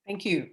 Thank you.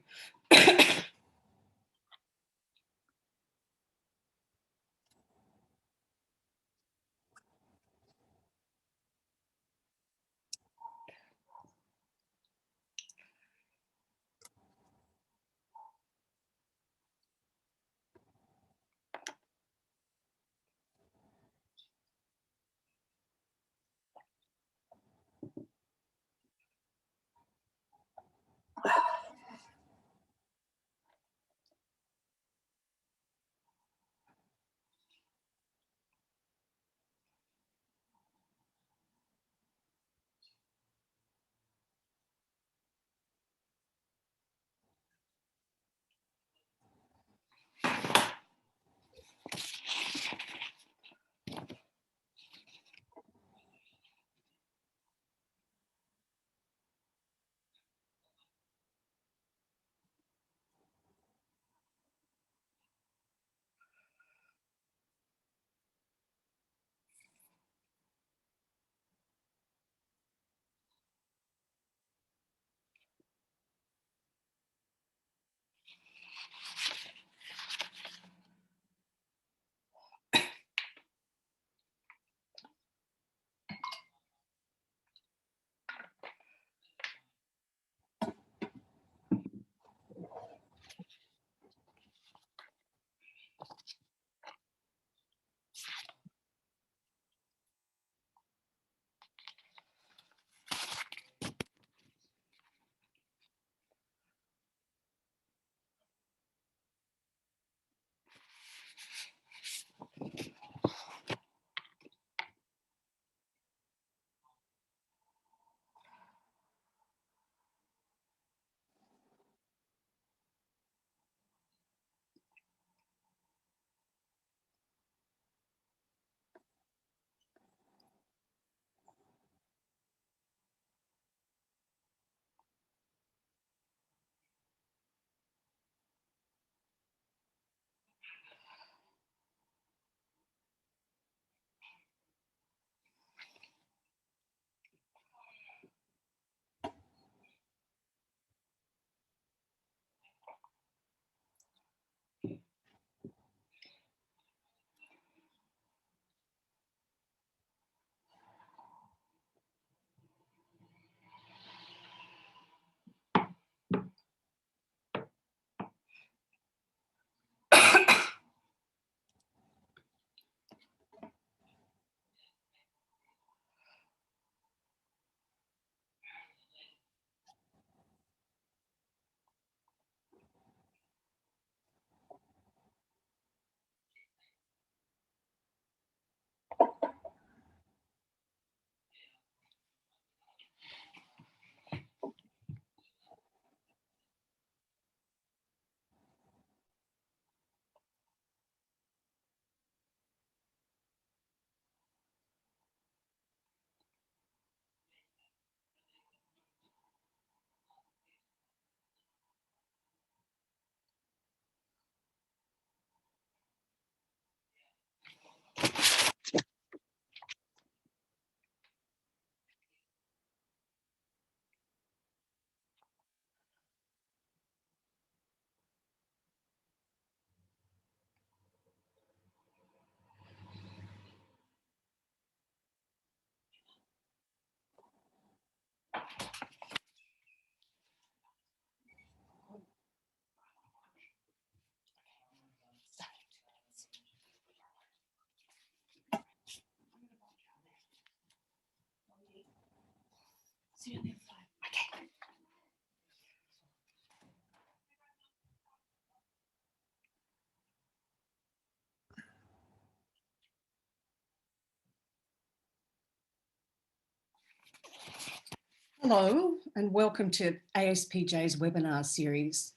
Hello and welcome to ASPJ's webinar series.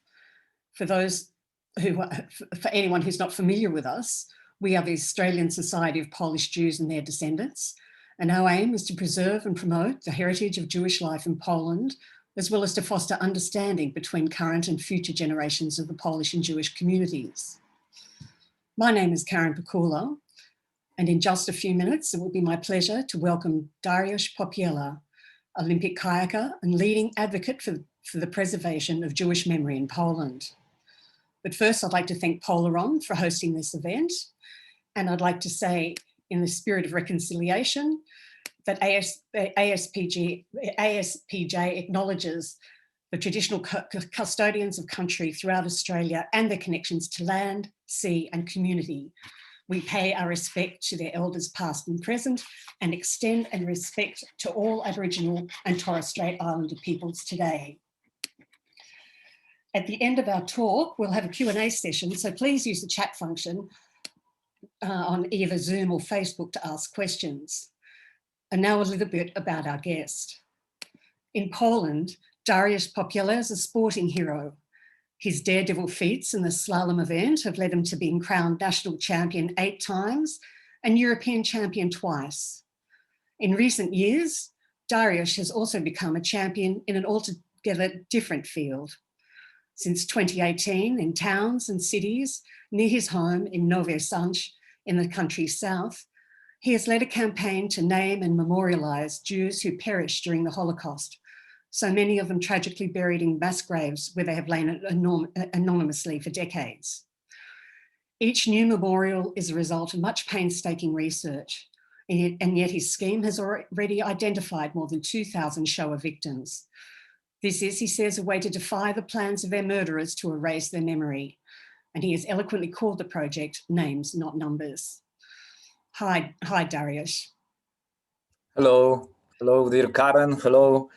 For anyone who's not familiar with us, we are the Australian Society of Polish Jews and their Descendants, and our aim is to preserve and promote the heritage of Jewish life in Poland, as well as to foster understanding between current and future generations of the Polish and Jewish communities. My name is Karen Pakula, and in just a few minutes, it will be my pleasure to welcome Dariusz Popiela, Olympic kayaker and leading advocate for for the preservation of Jewish memory in Poland. But first, I'd like to thank Polaron for hosting this event. And I'd like to say, in the spirit of reconciliation, that ASPJ acknowledges the traditional custodians of country throughout Australia and their connections to land, sea and community. We pay our respect to their elders past and present and extend and respect to all Aboriginal and Torres Strait Islander peoples today. At the end of our talk, we'll have a Q&A session, so please use the chat function on either Zoom or Facebook to ask questions. And now a little bit about our guest. In Poland, Dariusz Popiela is a sporting hero. His daredevil feats in the slalom event have led him to being crowned national champion 8 times and European champion twice. In recent years, Dariusz has also become a champion in an altogether different field. Since 2018, in towns and cities near his home in Nowy Sącz in the country's south, he has led a campaign to name and memorialise Jews who perished during the Holocaust, so many of them tragically buried in mass graves where they have lain anonymously for decades. Each new memorial is a result of much painstaking research, and yet his scheme has already identified more than 2,000 Shoah victims. This is, he says, a way to defy the plans of their murderers to erase their memory. And he has eloquently called the project Names, Not Numbers. Hi, Dariusz. Hello. Hello, dear Karen. Hello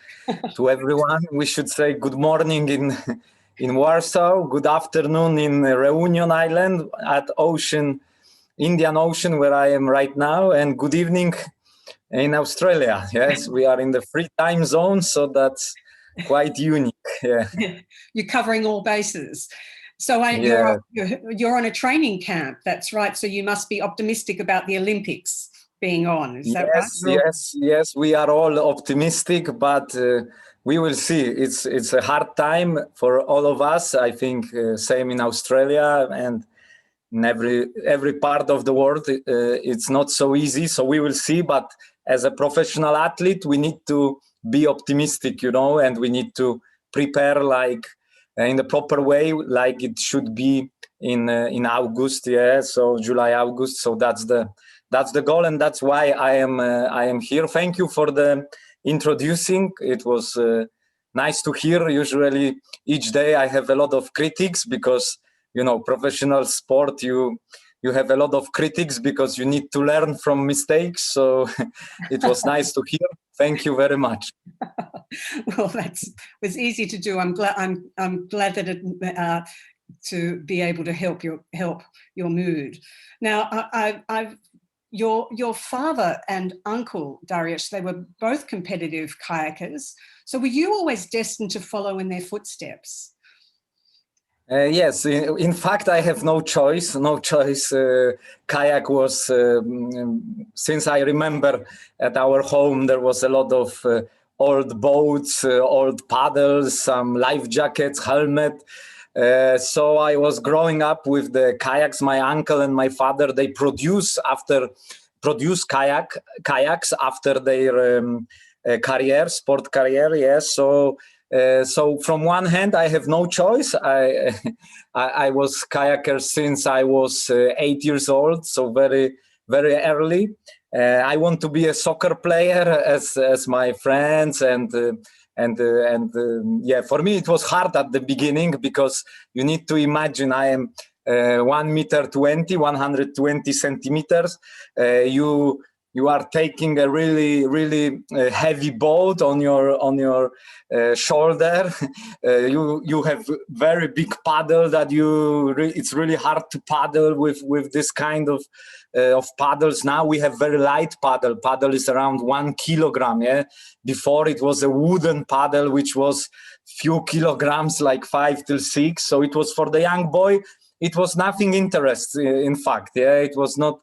to everyone. We should say good morning in Warsaw, good afternoon in Reunion Island at Indian Ocean, where I am right now, and good evening in Australia. Yes, we are in the free time zone, so that's quite unique. Yeah. You're covering all bases. So you're on a training camp, that's right. So you must be optimistic about the Olympics being on, is that right? Yes, we are all optimistic, but we will see. It's a hard time for all of us. I think same in Australia and in every part of the world. It's not so easy, so we will see. But as a professional athlete, we need to be optimistic, and we need to prepare like in the proper way, like it should be in August. Yeah, so July, August. So that's the goal, and that's why I am here. Thank you for the introducing. It was nice to hear. Usually each day I have a lot of critics because professional sport, you have a lot of critics because you need to learn from mistakes. So it was nice to hear. Thank you very much. Well, it was easy to do. I'm glad that it to be able to help your mood. Now, your father and uncle, Dariusz, they were both competitive kayakers. So were you always destined to follow in their footsteps? Yes, in fact, I have no choice. Kayak was, since I remember at our home, there was a lot of old boats, old paddles, some life jackets, helmet. So I was growing up with the kayaks. My uncle and my father, they produce kayaks after their sport career. Yes. So from one hand, I have no choice. I was kayaker since I was 8 years old, so very, very early. I want to be a soccer player as my friends, and for me it was hard at the beginning because you need to imagine I am 120 centimeters. You are taking a really, really heavy boat on your shoulder. You have very big paddle that it's really hard to paddle with this kind of paddles. Now we have very light paddle. Paddle is around 1 kilogram. Yeah. Before it was a wooden paddle which was few kilograms, like 5 to 6. So it was for the young boy. It was nothing interesting. In fact, yeah, it was not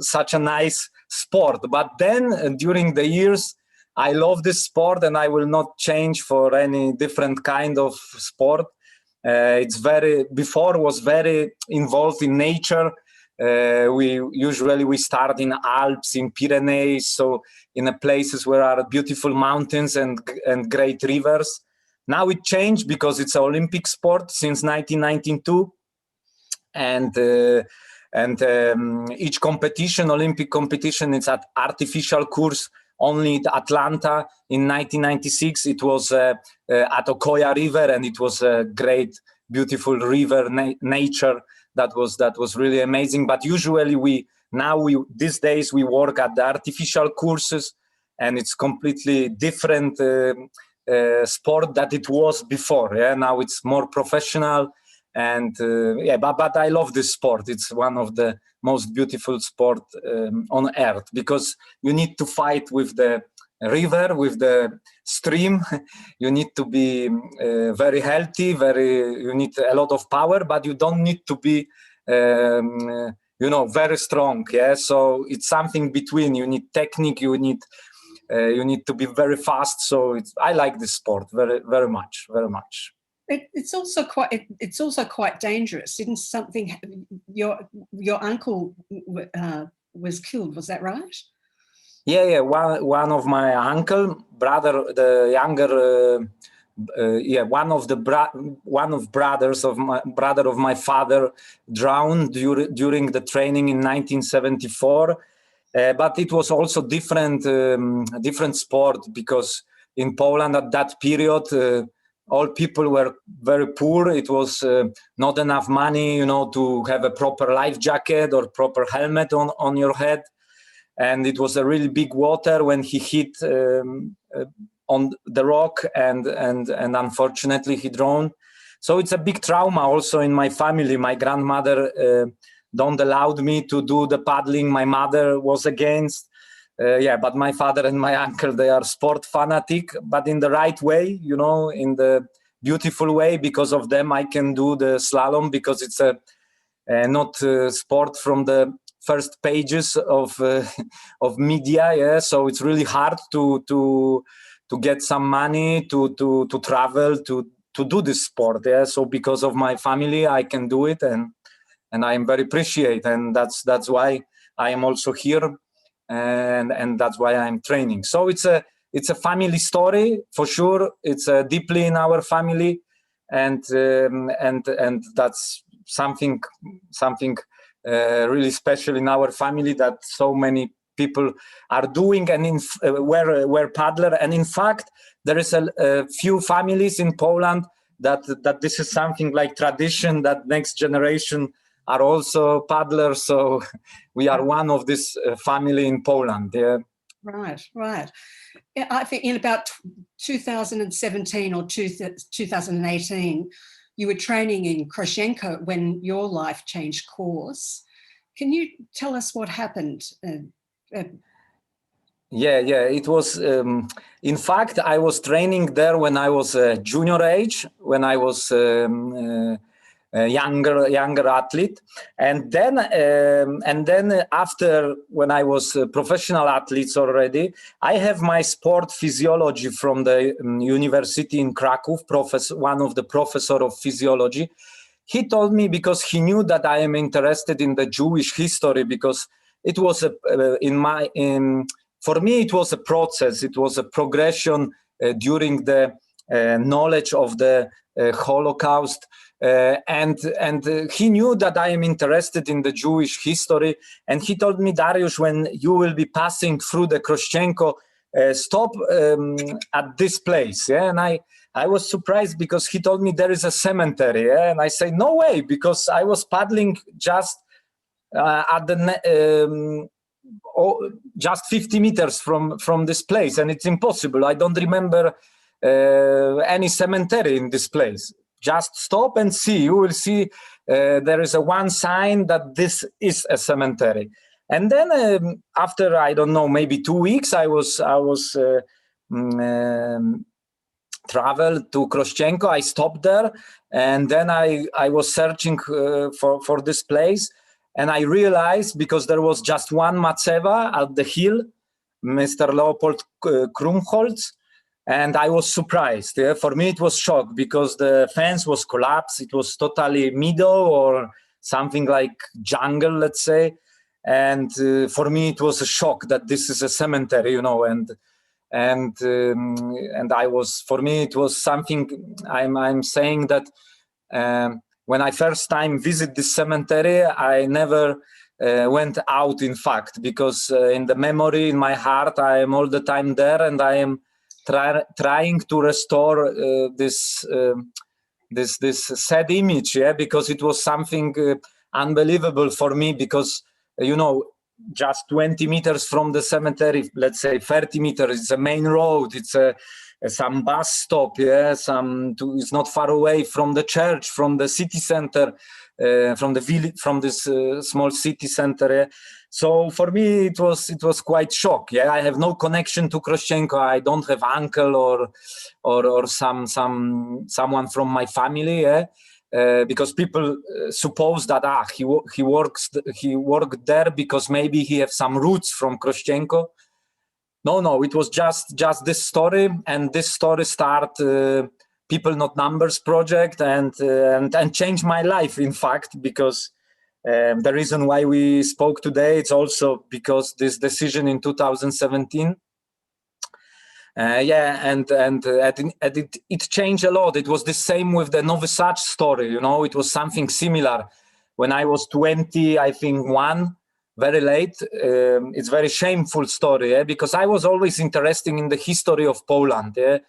such a nice sport. But then during the years, I love this sport and I will not change for any different kind of sport. Before was very involved in nature. We start in Alps, in Pyrenees, so in the places where are beautiful mountains and great rivers. Now it changed because it's an Olympic sport since 1992, and each competition, Olympic competition, it's at artificial course. Only at Atlanta in 1996, it was at Ocoya River, and it was a great, beautiful river nature. That was really amazing. But usually these days we work at the artificial courses, and it's completely different sport that it was before. Yeah, now it's more professional, and but I love this sport. It's one of the most beautiful sport on earth, because you need to fight with the river, with the stream. You need to be very healthy, you need a lot of power, but you don't need to be very strong. Yeah, so it's something between. You need technique, you need to be very fast. So I like this sport very, very much, very much. It's also quite dangerous. Didn't something, your uncle was killed, was that right? Yeah. One of my uncle, brother, the younger, one of brothers of my brother of my father drowned during the training in 1974. But it was also different sport, because in Poland at that period, all people were very poor. It was not enough money, to have a proper life jacket or proper helmet on your head. And it was a really big water when he hit on the rock, and unfortunately he drowned. So it's a big trauma also in my family. My grandmother don't allow me to do the paddling. My mother was against. But my father and my uncle, they are sport fanatic, but in the right way, in the beautiful way. Because of them, I can do the slalom, because it's not sport from the first pages of media. Yeah, so it's really hard to get some money to travel to do this sport. Yeah, so because of my family, I can do it, and I am very appreciative, and that's why I am also here. And that's why I'm training. So it's a family story for sure. It's deeply in our family, and that's something really special in our family, that so many people are doing, and we're paddler. And in fact, there is a few families in Poland that this is something like tradition, that next generation are also paddlers. So we are one of this family in Poland. Yeah. Right. I think in about 2017 or 2018, you were training in Kroshenko when your life changed course. Can you tell us what happened? It was, in fact, I was training there when I was junior age, when I was younger athlete, and then after, when I was a professional athlete already, I have my sport physiology from the university in Krakow, one of the professor of physiology. He told me, because he knew that I am interested in the Jewish history, because it was for me it was a process, it was a progression during the knowledge of the Holocaust. And he knew that I am interested in the Jewish history, and he told me, Dariusz, when you will be passing through the Kroshenko, stop at this place. Yeah, and I was surprised, because he told me there is a cemetery. Yeah? And I say, no way, because I was paddling just at the just 50 meters from this place, and it's impossible. I don't remember any cemetery in this place. Just stop and see. You will see there is one sign that this is a cemetery. And then after, I don't know, maybe 2 weeks, I was traveled to Kroshenko. I stopped there, and then I was searching for this place, and I realized, because there was just one matzeva at the hill, Mr. Leopold Krumholz. And I was surprised. Yeah? For me, it was shock, because the fence was collapsed. It was totally middle or something like jungle, let's say. And for me, it was a shock that this is a cemetery, you know, and I was, for me, it was something. I'm saying that when I first time visit this cemetery, I never went out, in fact, because in the memory, in my heart, I am all the time there, and I am trying to restore this sad image, yeah, because it was something unbelievable for me, because you know, just 20 meters from the cemetery, let's say 30 meters, it's a main road, it's some bus stop, yeah, it's not far away from the church, from the city center, from the village, from this small city center. Yeah. So for me, it was quite shock. Yeah, I have no connection to Krościenko. I don't have uncle or someone from my family. Yeah. Because people suppose that he worked there because maybe he has some roots from Krościenko. No, it was just this story, and this story start People Not Numbers project and changed my life, in fact, because the reason why we spoke today, it's also because this decision in 2017. And it changed a lot. It was the same with the Nowy Sad story, you know, it was something similar. When I was 20, I think very late, it's very shameful story, yeah? Because I was always interested in the history of Poland. Yeah?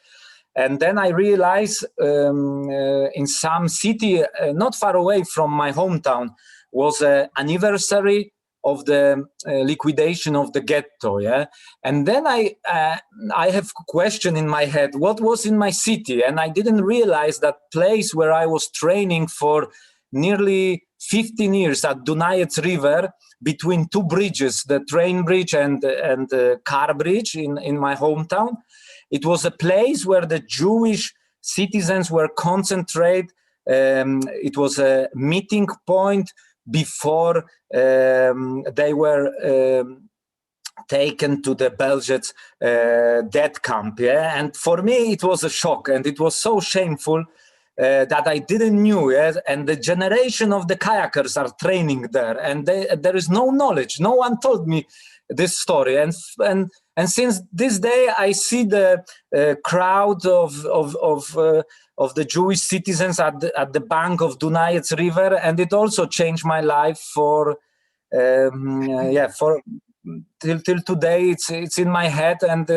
And then I realized in some city not far away from my hometown was an anniversary of the liquidation of the ghetto, yeah. And then I have a question in my head: what was in my city? And I didn't realize that place where I was training for nearly 15 years at Dunajec River, between two bridges, the train bridge and the car bridge in my hometown. It was a place where the Jewish citizens were concentrated. It was a meeting point before they were taken to the Belzec death camp. Yeah? And for me, it was a shock, and it was so shameful that I didn't knew. Yeah? And the generation of the kayakers are training there, and there is no knowledge. No one told me this story. And since this day, I see the crowd of the Jewish citizens at the bank of Dunajec River, and it also changed my life for till today. It's in my head, and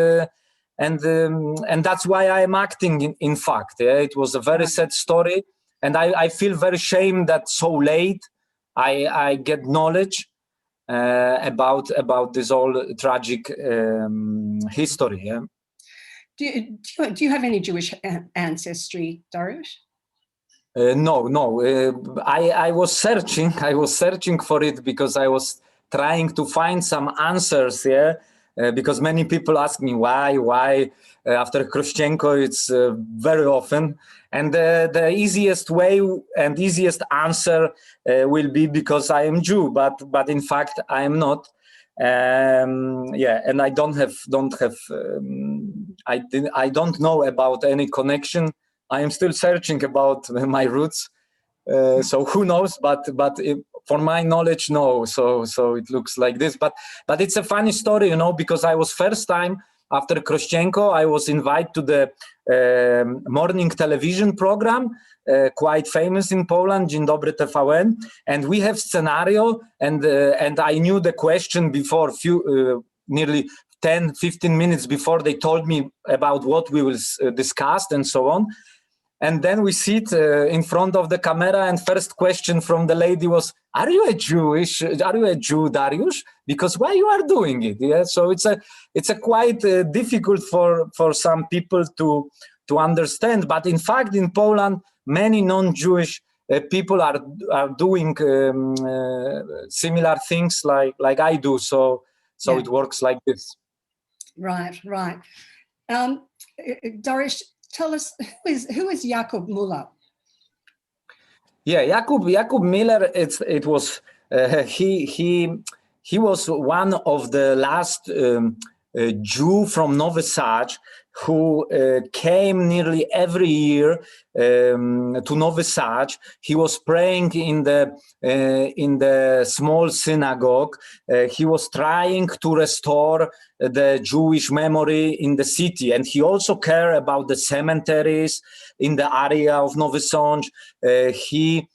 that's why I am acting. In fact, yeah, it was a very sad story, and I feel very ashamed that so late I get knowledge about this whole tragic history. Yeah. Do you have any Jewish ancestry, Dariusz? No. I was searching for it because I was trying to find some answers. Yeah, because many people ask me why after Krościenko it's very often, and the easiest way and easiest answer will be because I am Jew, but in fact I am not. And I don't know about any connection. I am still searching about my roots, so who knows? But for my knowledge, no. So it looks like this. But it's a funny story, you know, because I was first time after Krościenko, I was invited to the morning television program, quite famous in Poland, Dzień Dobry TVN, and we have scenario, and I knew the question before, nearly 10-15 minutes before they told me about what we will discuss and so on. And then we sit in front of the camera, and first question from the lady was, are you a Jew, Dariusz? Because why you are doing it? Yeah, so it's a quite difficult for some people to understand. But in fact, in Poland, many non-Jewish people are doing similar things like I do. So yeah. It works like this. Right. Dariusz, tell us, who is Jakub Müller? Yeah, Jakub Müller. It was he was one of the last Jew from Novi Sad who came nearly every year to Novi Sad. He was praying in the small synagogue. He was trying to restore the Jewish memory in the city, and he also cared about the cemeteries in the area of Novi Sad. He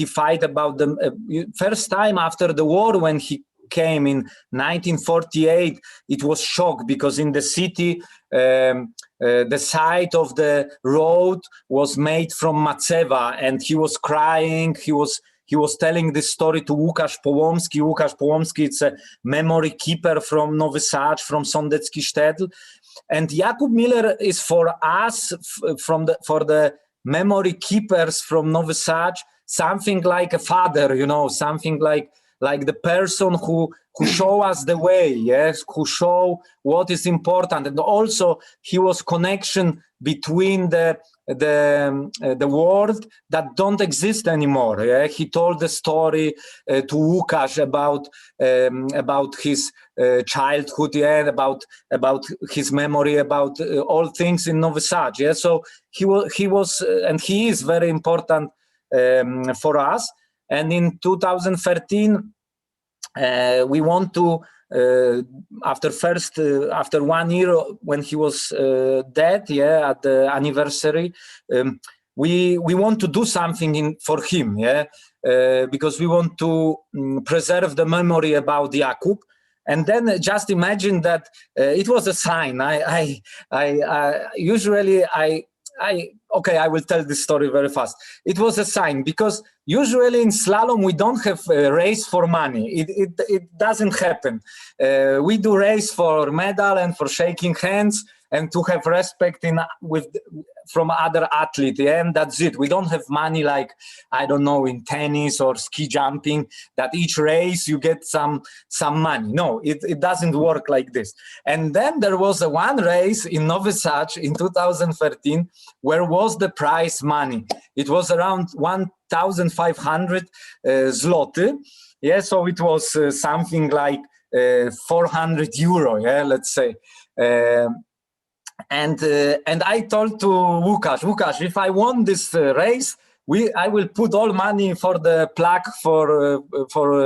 fight about the first time after the war when he came in 1948. It was shock because in the city the side of the road was made from Maceva, and he was crying. He was telling this story to Łukasz Połomski. Łukasz Połomski, it's a memory keeper from Novi Sad, from Sądecki Sztetl. And Jakub Miller is for us, for the memory keepers from Novi Sad, something like a father, something like the person who show us the way, yes, who show what is important. And also he was connection between the world that don't exist anymore. Yeah? He told the story to Łukasz about his childhood, yeah, about his memory, about all things in Novi Sad. Yeah? So he was and he is very important for us. And in 2013, we want to, after 1 year when he was dead, yeah, at the anniversary, we want to do something for him, yeah, because we want to preserve the memory about Jakub. And then just imagine that it was a sign. I will tell this story very fast. It was a sign because usually in slalom we don't have a race for money. It doesn't happen. We do race for medal and for shaking hands and to have respect from other athletes, yeah? And that's it. We don't have money like, I don't know, in tennis or ski jumping, that each race you get some money. No, it doesn't work like this. And then there was one race in Novi Sad in 2013 where was the prize money. It was around 1,500 zloty. Yeah, so it was something like 400 euro, yeah, let's say. And I told to Łukasz, if I won this race, I will put all money for the plaque for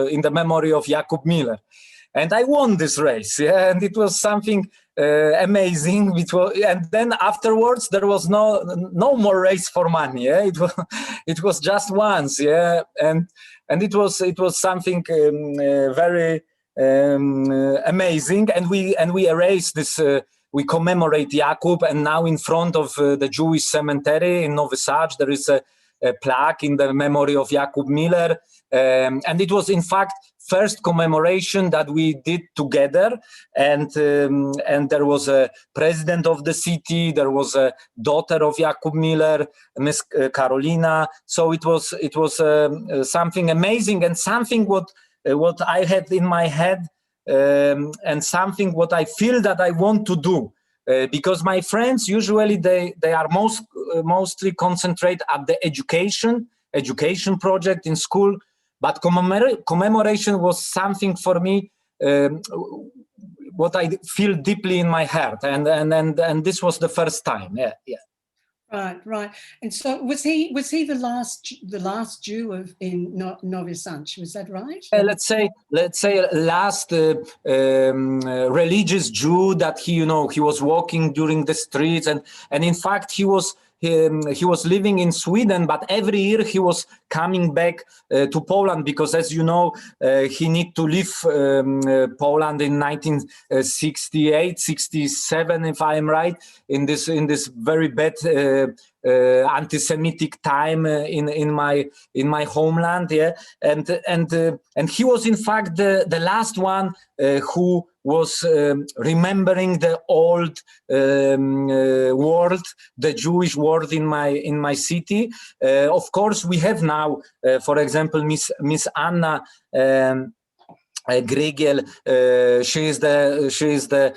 in the memory of Jakub Miller. And I won this race, yeah, and it was something amazing. And then afterwards there was no more race for money. Yeah, it was just once, yeah, and it was something very amazing. And we erased this. We commemorate Jakub, and now in front of the Jewish cemetery in Novi Sad there is a plaque in the memory of Jakub Miller, and it was in fact first commemoration that we did together. And there was a president of the city, there was a daughter of Jakub Miller, Miss Carolina. So it was something amazing, and something what I had in my head. And something what I feel that I want to do, because my friends usually they are mostly concentrate at the education project in school, but commemoration was something for me what I feel deeply in my heart, and this was the first time. Yeah. Right. And so was he the last Jew in Novi Sad? Was that right? Let's say last religious Jew that he was walking during the streets, and in fact he was living in Sweden, but every year he was coming back to Poland because, as you know, he need to leave Poland in 1968, 67, if I am right, in this very bad anti-Semitic time in my homeland, yeah, and he was in fact the last one who was remembering the old world, the Jewish world in my city. Of course, we have now, for example, Miss Anna Grygel. She is the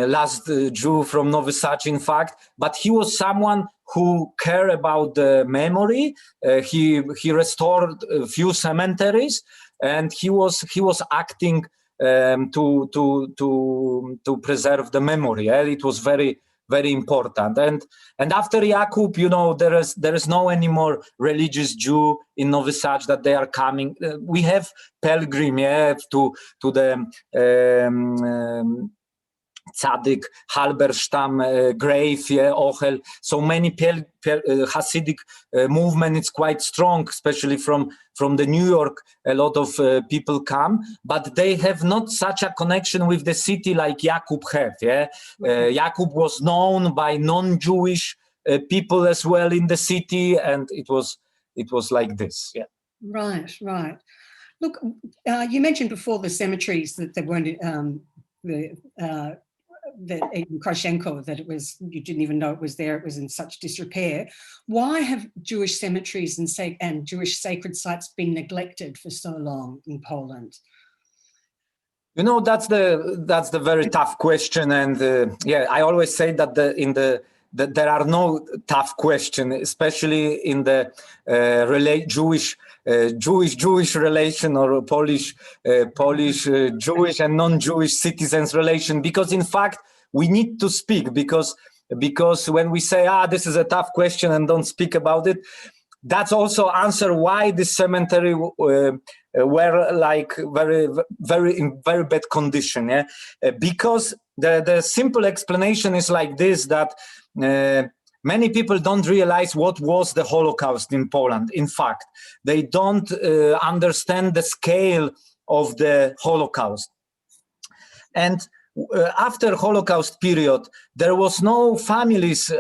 last Jew from Novi Sad, in fact. But he was someone who cared about the memory. He restored a few cemeteries, and he was acting to preserve the memory. It was very, very important. And after Jakub, you know, there is no anymore religious Jew in Novi Sad that they are coming. We have pilgrim, to the Tzaddik Halberstam grave, Ochel. So many Hasidic movement. It's quite strong, especially from the New York. A lot of people come, but they have not such a connection with the city like Jakub had. Jakub was known by non-Jewish people as well in the city, and it was like this. Yeah. Right. Look, you mentioned before the cemeteries that there weren't in Krashenko, that you didn't even know it was there. It was in such disrepair. Why have Jewish cemeteries and Jewish sacred sites been neglected for so long in Poland? You know, that's the very tough question, and I always say that there are no tough questions, especially in the Jewish relation, or Polish Jewish and non-Jewish citizens relation, because in fact we need to speak, because when we say this is a tough question and don't speak about it, that's also answer why this cemetery were like very in very bad condition. Because the simple explanation is like this, that many people don't realize what was the Holocaust in Poland. In fact, they don't understand the scale of the Holocaust. And after Holocaust period, there was no families.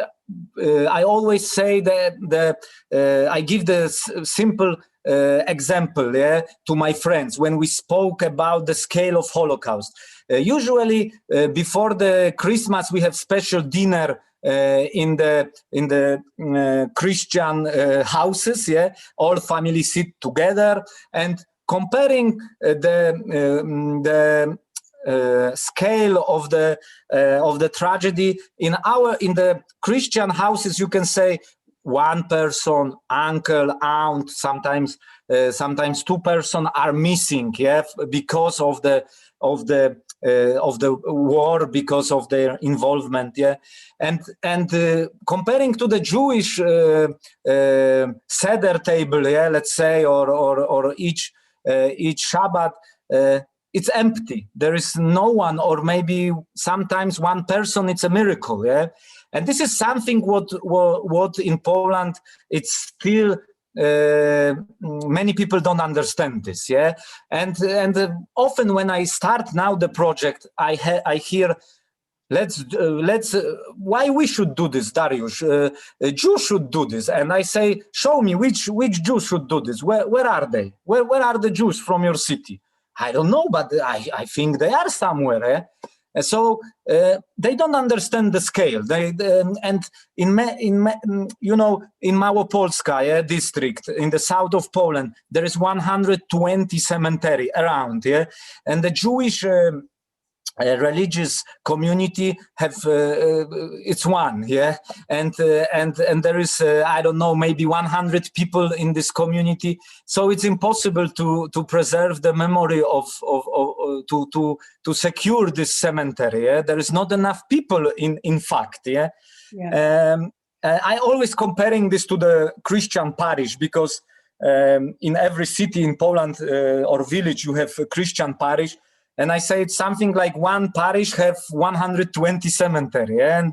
I always say that I give the simple example to my friends when we spoke about the scale of Holocaust. Usually before the Christmas we have special dinner in the Christian houses. All families sit together, and comparing the scale of the tragedy in the Christian houses, you can say one person, uncle, aunt, sometimes 2 persons are missing, because of the war, because of their involvement, and comparing to the Jewish Seder table, let's say, or each Shabbat, it's empty. There is no one, or maybe sometimes one person. It's a miracle, And this is something what in Poland it's still many people don't understand this, And often when I start now the project, I hear, let's why we should do this, Dariusz? Jews should do this, and I say, show me which Jews should do this. Where are they? Where are the Jews from your city? I don't know, but I think they are somewhere. So they don't understand the scale. And in Małopolska district in the south of Poland, there is 120 cemetery around, and the Jewish religious community have it's one, and there is I don't know, maybe 100 people in this community, so it's impossible to preserve the memory to secure this cemetery. There is not enough people in fact. I always comparing this to the Christian parish, because in every city in Poland or village you have a Christian parish. And I say it's something like one parish have 120 cemetery, and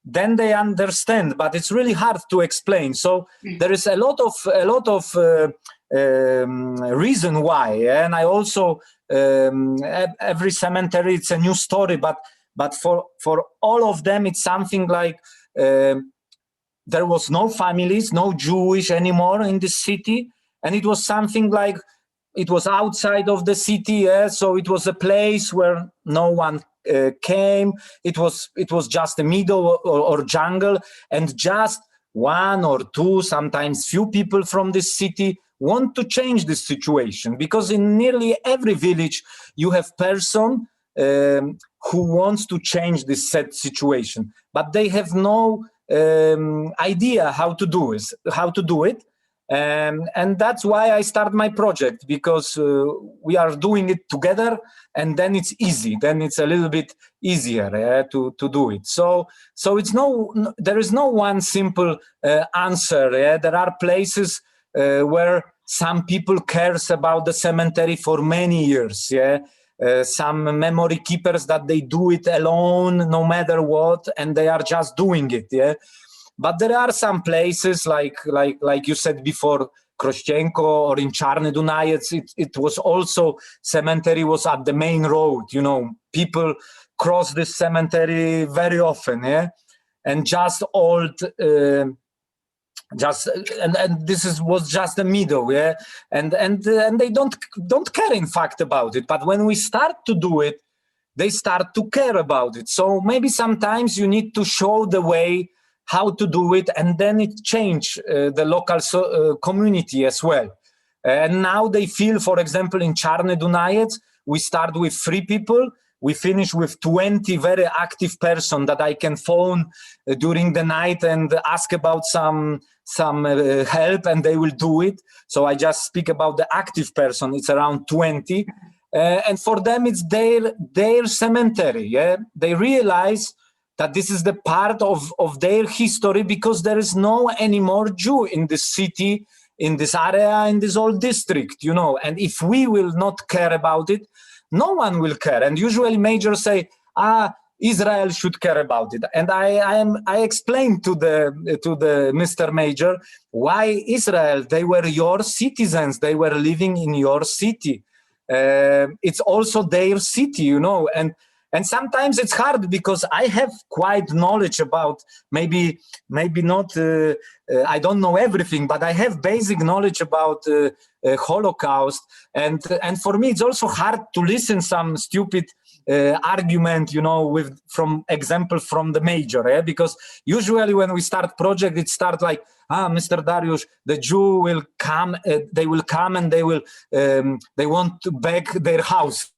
then they understand. But it's really hard to explain. So there is a lot of reason why. And I also every cemetery it's a new story. But for all of them it's something like there was no families, no Jewish anymore in this city, and it was something like. It was outside of the city, so it was a place where no one came. It was just a meadow or jungle, and just 1 or 2, sometimes few people from this city want to change this situation, because in nearly every village you have person who wants to change this sad situation, but they have no idea how to do it. And that's why I start my project, because we are doing it together, and then it's easy. Then it's a little bit easier to do it. So it's there is no one simple answer. There are places where some people cares about the cemetery for many years. Some memory keepers that they do it alone, no matter what, and they are just doing it. But there are some places like you said before, Krościenko, or in Czarny Dunajec, it was also, cemetery was at the main road. People cross this cemetery very often, and just old, and this was just the middle, and they don't care in fact about it. But when we start to do it, they start to care about it. So maybe sometimes you need to show the way how to do it, and then it change the local community as well. And now they feel, for example, in Czarny Dunajec, we start with 3 people, we finish with 20 very active person that I can phone during the night and ask about some help, and they will do it. So I just speak about the active person, it's around 20. And for them, it's their cemetery. They realize that this is the part of their history, because there is no anymore Jew in this city, in this area, in this whole district, And if we will not care about it, no one will care. And usually majors say, Israel should care about it. And I explained to the Mr. Major why Israel. They were your citizens. They were living in your city. It's also their city, And sometimes it's hard, because I have quite knowledge about, maybe not, I don't know everything, but I have basic knowledge about Holocaust. And for me, it's also hard to listen some stupid argument, from example from the major, because usually when we start project, it starts like, Mr. Dariusz, the Jew will come, they will come and they want to beg their house.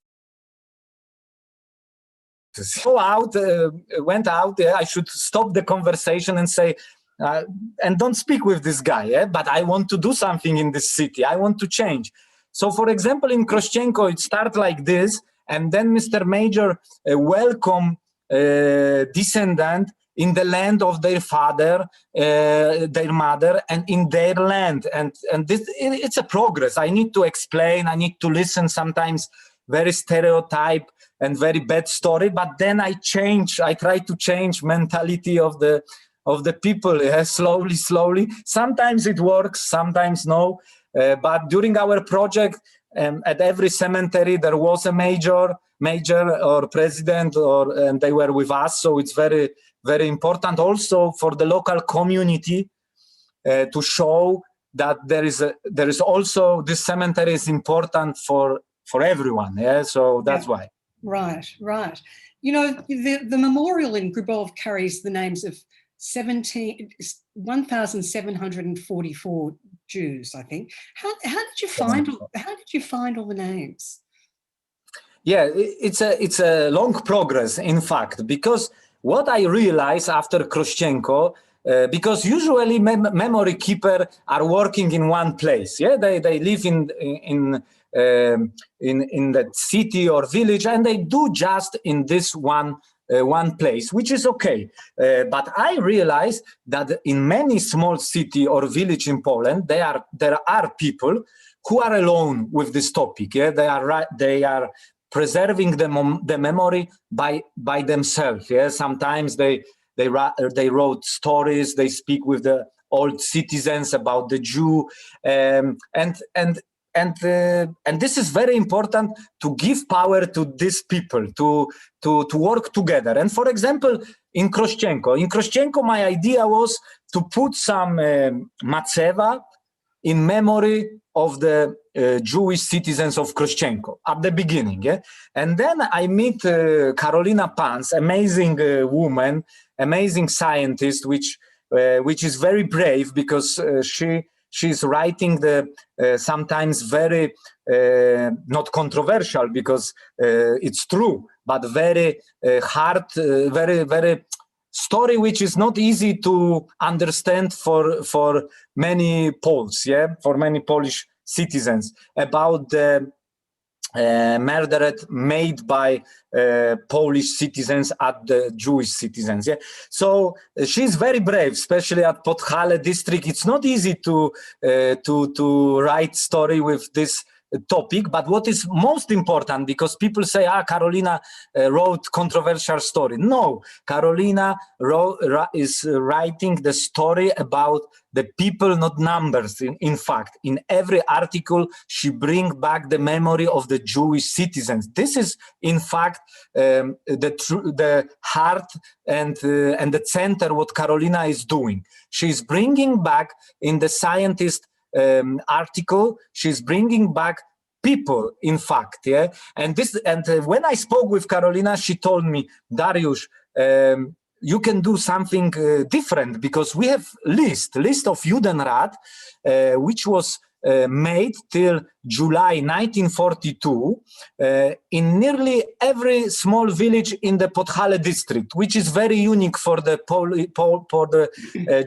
Went out. I should stop the conversation and say, and don't speak with this guy. But I want to do something in this city. I want to change. So, for example, in Krościenko, it started like this, and then Mr. Major welcome descendant in the land of their father, their mother, and in their land. And this, it's a progress. I need to explain. I need to listen. Sometimes very stereotype and very bad story, but then I try to change mentality of the people, slowly. Sometimes it works, sometimes no. But during our project, at every cemetery there was a major or president, and they were with us. So it's very, very important also for the local community to show that there is also, this cemetery is important for everyone. So that's why. Right. The memorial in Grybów carries the names of 1,744 Jews, I think. How did you find all the names? Yeah, it's a long progress, in fact, because what I realized after Krościenko, because usually memory keeper are working in one place. They live in that city or village, and they do just in this one place, which is okay. But I realized that in many small city or village in Poland, there are people who are alone with this topic. They are preserving the memory by themselves. Sometimes they wrote stories. They speak with the old citizens about the Jew, and this is very important, to give power to these people to work together. And for example, in Krościenko, my idea was to put some macewa in memory of the Jewish citizens of Krościenko at the beginning. And then I meet Karolina Pans, amazing woman, amazing scientist, which is very brave, because she's writing the sometimes very not controversial, because it's true, but very hard, very story which is not easy to understand for many Poles, for many Polish citizens, about the murder made by Polish citizens at the Jewish citizens. So she's very brave, especially at Podhale district. It's not easy to write story with this topic, but what is most important, because people say, Karolina wrote controversial story. No, Karolina is writing the story about the people, not numbers. In fact, in every article, she brings back the memory of the Jewish citizens. This is, in fact, the heart and the center what Karolina is doing. She's bringing back in the scientist article, she's bringing back people, in fact, and when I spoke with Karolina, she told me, Dariusz, you can do something different, because we have list of Judenrat, which was made till July 1942 in nearly every small village in the Podhale district, which is very unique for the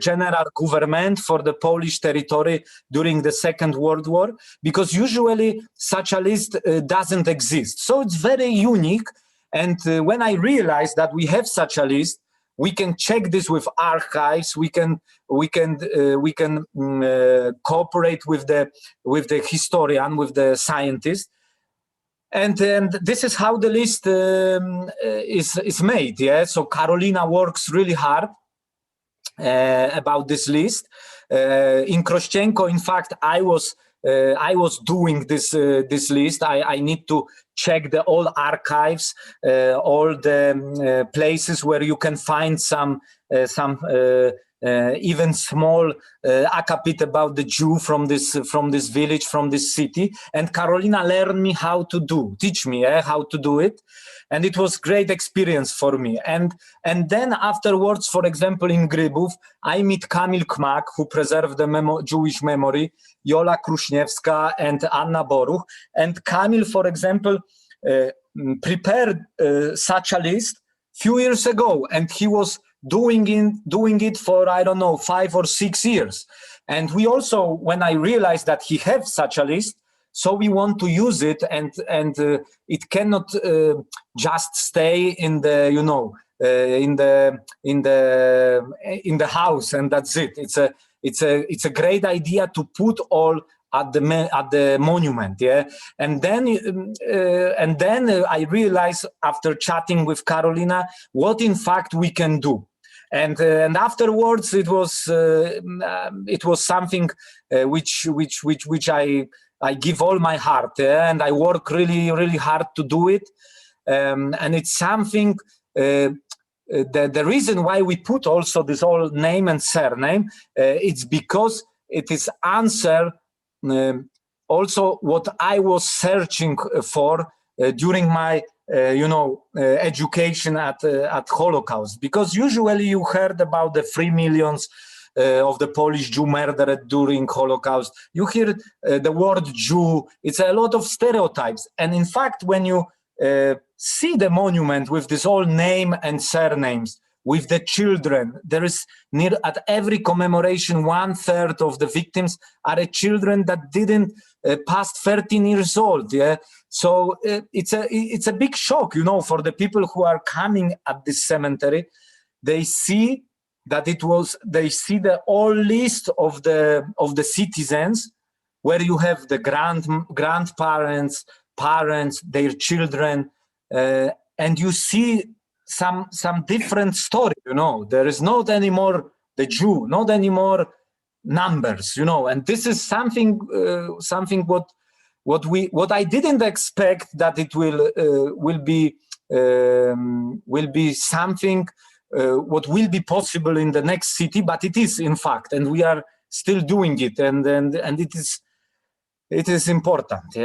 general government, for the Polish territory during the Second World War, because usually such a list doesn't exist. So it's very unique. And when I realized that we have such a list, we can check this with archives. We can cooperate with the historian, with the scientist, and this is how the list is made. So Karolina works really hard about this list. In Krościenko, in fact, I was doing this list. I need to check the all archives, all the places where you can find some even small akapit about the Jew from this village, from this city. And Karolina learned me how to teach me how to do it. And it was great experience for me. And then afterwards, for example, in Grybów, I meet Kamil Kmak, who preserved the Jewish memory, Jola Kruszniewska and Anna Boruch. And Kamil, for example, prepared such a list few years ago, and he was doing it for, I don't know, 5 or 6 years. And we also, when I realized that he has such a list, so we want to use it, and it cannot just stay in the, in the house, and that's it. It's a great idea to put all at the monument, and then I realized, after chatting with Karolina, what in fact we can do. And afterwards, it was something which I give all my heart, and I work really, really hard to do it. And it's something. The reason why we put also this whole name and surname, it's because it is answer also what I was searching for during my education at Holocaust, because usually you heard about the 3 million of the Polish Jew murdered during Holocaust. You hear the word Jew. It's a lot of stereotypes. And in fact, when you see the monument with this whole name and surnames, with the children, there is at every commemoration, 1/3 of the victims are children that didn't past 13 years old. So it's a big shock, for the people who are coming at this cemetery. They see that they see the whole list of the citizens, where you have the grandparents, parents, their children, and you see some different story. There is not anymore the Jew, not anymore numbers, and this is something what I didn't expect, that it will be something what will be possible in the next city, but it is, in fact, and we are still doing it, and it is important.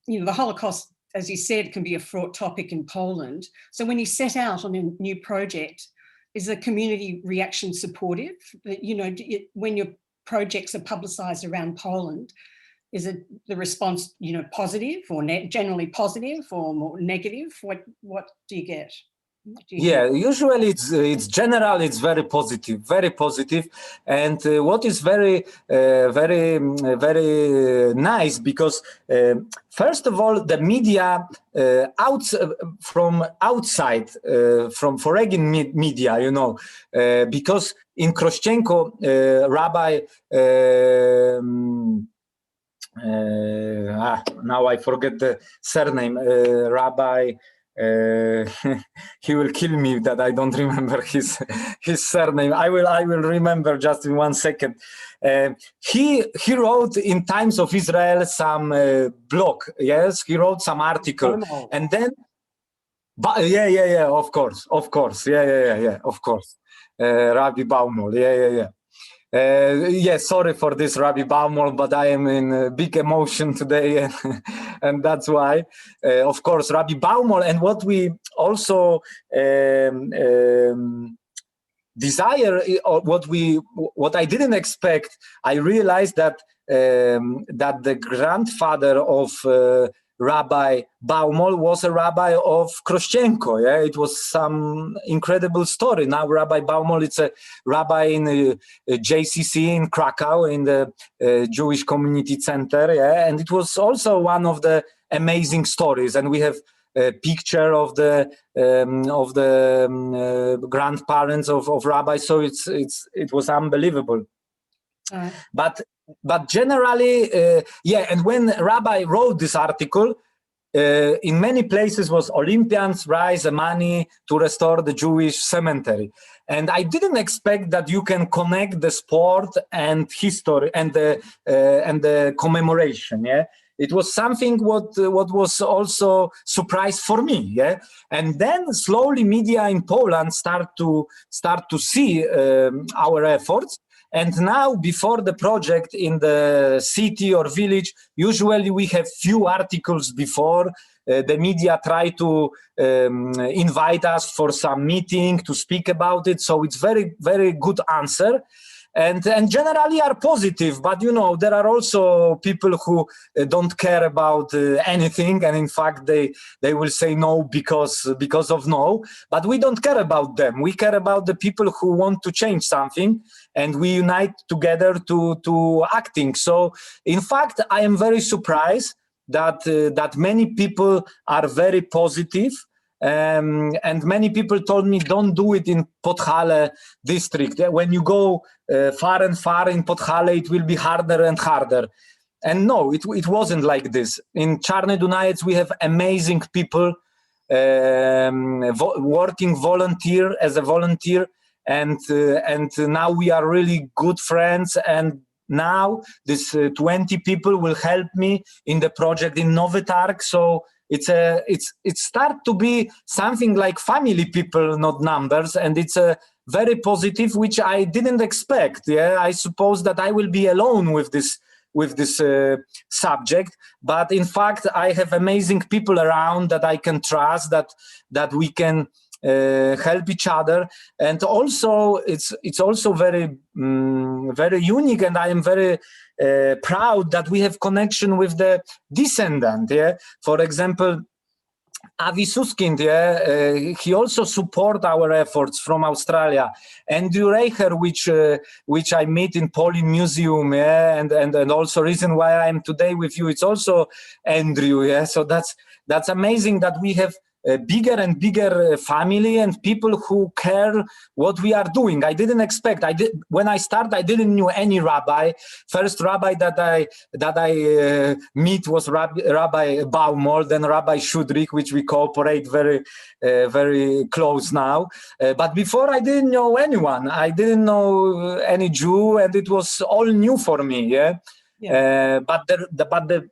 When the Holocaust, as you said, can be a fraught topic in Poland. So when you set out on a new project, is the community reaction supportive? When your projects are publicized around Poland, is it the response, positive or generally positive or more negative? What do you get? Yeah, usually it's general. It's very positive, and what is very nice, because first of all, the media from outside, from foreign media, you know, because in Krościenko, Rabbi. Now I forget the surname. Rabbi. He will kill me that I don't remember his surname. I will remember just in 1 second. He wrote in Times of Israel some blog. Yes, he wrote some article, and then, yeah, of course, yeah, of course, Rabbi Baumol, yeah. Sorry for this, Rabbi Baumol, but I am in big emotion today, and that's why. Of course, Rabbi Baumol, and what we also desire, or what I didn't expect, I realized that that the grandfather of Rabbi Baumol was a rabbi of Krościenko. Yeah, it was some incredible story. Now Rabbi Baumol is a rabbi in JCC in Krakow, in the Jewish Community Center. Yeah, and it was also one of the amazing stories. And we have a picture of the grandparents of Rabbi. So it was unbelievable. But generally, and when Rabbi wrote this article, in many places was Olympians raise money to restore the Jewish cemetery. And I didn't expect that you can connect the sport and history and the commemoration. Yeah, it was something what was also surprise for me. Yeah, and then slowly media in Poland start to see our efforts. And now, before the project in the city or village, usually we have few articles before. The media try to invite us for some meeting to speak about it. So it's very, very good answer. And generally are positive, but you know, there are also people who don't care about anything, and in fact they will say no because of no. But we don't care about them. We care about the people who want to change something, and we unite together to acting. So in fact, I am very surprised that many people are very positive. And many people told me, don't do it in Podhale district. When you go far and far in Podhale, it will be harder and harder. And no, it wasn't like this. In Czarny Dunajec, we have amazing people working as a volunteer. And now we are really good friends. And now this 20 people will help me in the project in Nowy Targ. So it start to be something like family people, not numbers, and it's a very positive, which I didn't expect. Yeah, I suppose that I will be alone with this subject, but in fact I have amazing people around that I can trust, that we can help each other. And also it's also very very unique, and I am very proud that we have connection with the Descendants. Yeah, for example, Avi Suskind, he also support our efforts from Australia. Andrew Reicher, which I meet in Polin Museum, and also reason why I am today with you, it's also Andrew. Yeah, so that's amazing that we have a bigger and bigger family and people who care what we are doing. I didn't expect. When I started, I didn't know any rabbi. First rabbi that I meet was Rabbi Baumol, then Rabbi Shudrik, which we cooperate very very close now. But before, I didn't know anyone. I didn't know any Jew, and it was all new for me. But the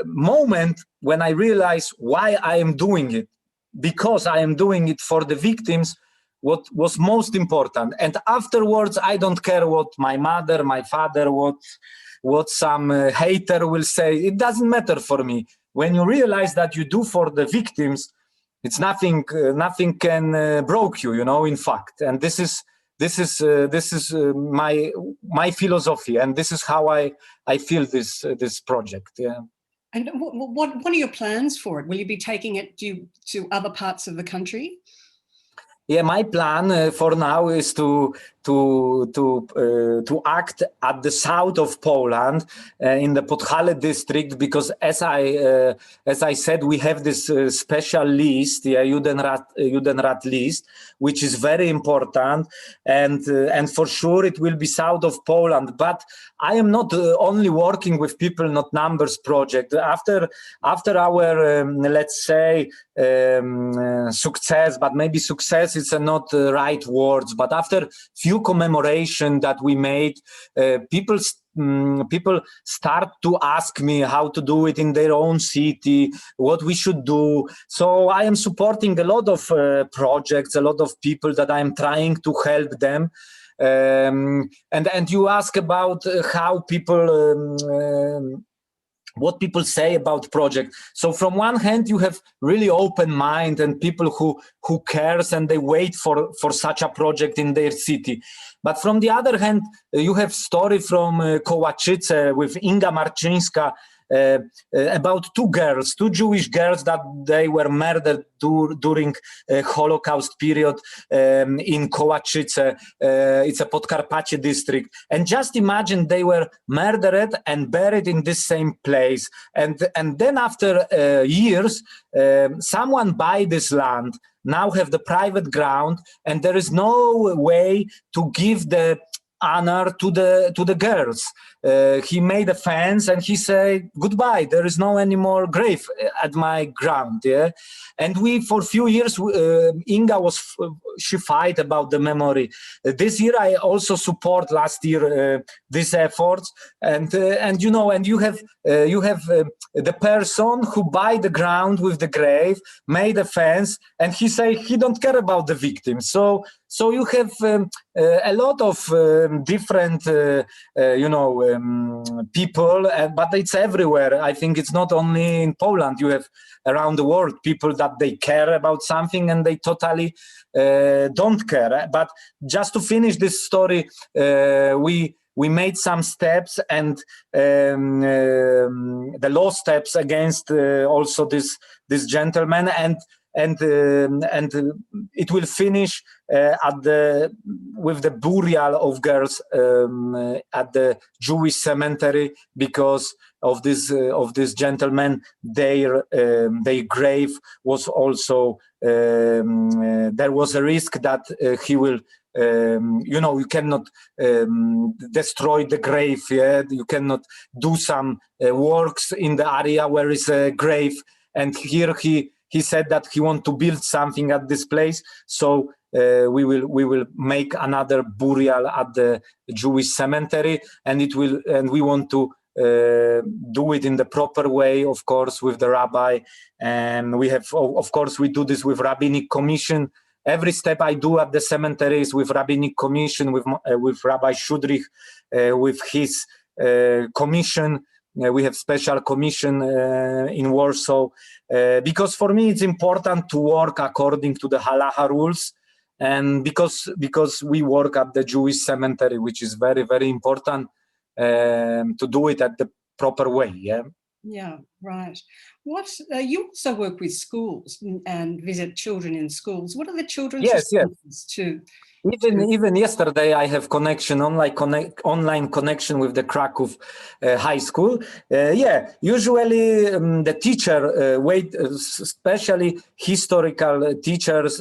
moment when I realized why I am doing it, because I am doing it for the victims, what was most important. And afterwards, I don't care what my mother, my father, what some hater will say. It doesn't matter for me. When you realize that you do for the victims, it's nothing can broke you, in fact. And this is my philosophy, and this is how I feel this project. Yeah. And what are your plans for it? Will you be taking it to other parts of the country? Yeah, my plan for now is to act at the south of Poland in the Podhale district, because as I said, we have this special list, Judenrat list, which is very important, and for sure it will be south of Poland. But I am not only working with People Not Numbers project. After our let's say success, but maybe success is not the right words, but after few commemoration that we made, people start to ask me how to do it in their own city, what we should do. So I am supporting a lot of projects, a lot of people that I am trying to help them. And you ask about how people what people say about project. So from one hand, you have really open mind and people who cares and they wait for such a project in their city. But from the other hand, you have story from Kołaczyce with Inga Marczyńska about two Jewish girls that they were murdered during Holocaust period in Kołaczyce. It's a Podkarpacie district. And just imagine they were murdered and buried in this same place. And then after years, someone buy this land, now have the private ground, and there is no way to give the honor to the girls. He made a fence and he said goodbye. There is no any more grave at my ground. Yeah, and we for a few years Inga she fight about the memory. This year I also support last year these efforts, and you have the person who buy the ground with the grave, made a fence, and he say he don't care about the victims. So you have a lot of different, people, but it's everywhere. I think it's not only in Poland. You have around the world people that they care about something and they totally don't care. But just to finish this story, we made some steps, and the law steps against also this gentleman, and it will finish with the burial of girls at the Jewish cemetery, because of this gentleman. Their grave was also there was a risk that he will. You cannot destroy the grave. Yeah, you cannot do some works in the area where is a grave. And here he said that he wants to build something at this place. So we will make another burial at the Jewish cemetery, and we want to do it in the proper way, of course, with the rabbi. And we have, of course, we do this with rabbinic commission. Every step I do at the cemetery is with rabbinic commission, with Rabbi Shudrich, with his commission. We have special commission in Warsaw, because for me it's important to work according to the halacha rules, and because we work at the Jewish cemetery, which is very, very important to do it at the proper way. Yeah, right. You also work with schools and visit children in schools. What are the children's responses to? Even yesterday, I have online connection with the Krakow high school. Usually the teacher, especially historical teachers,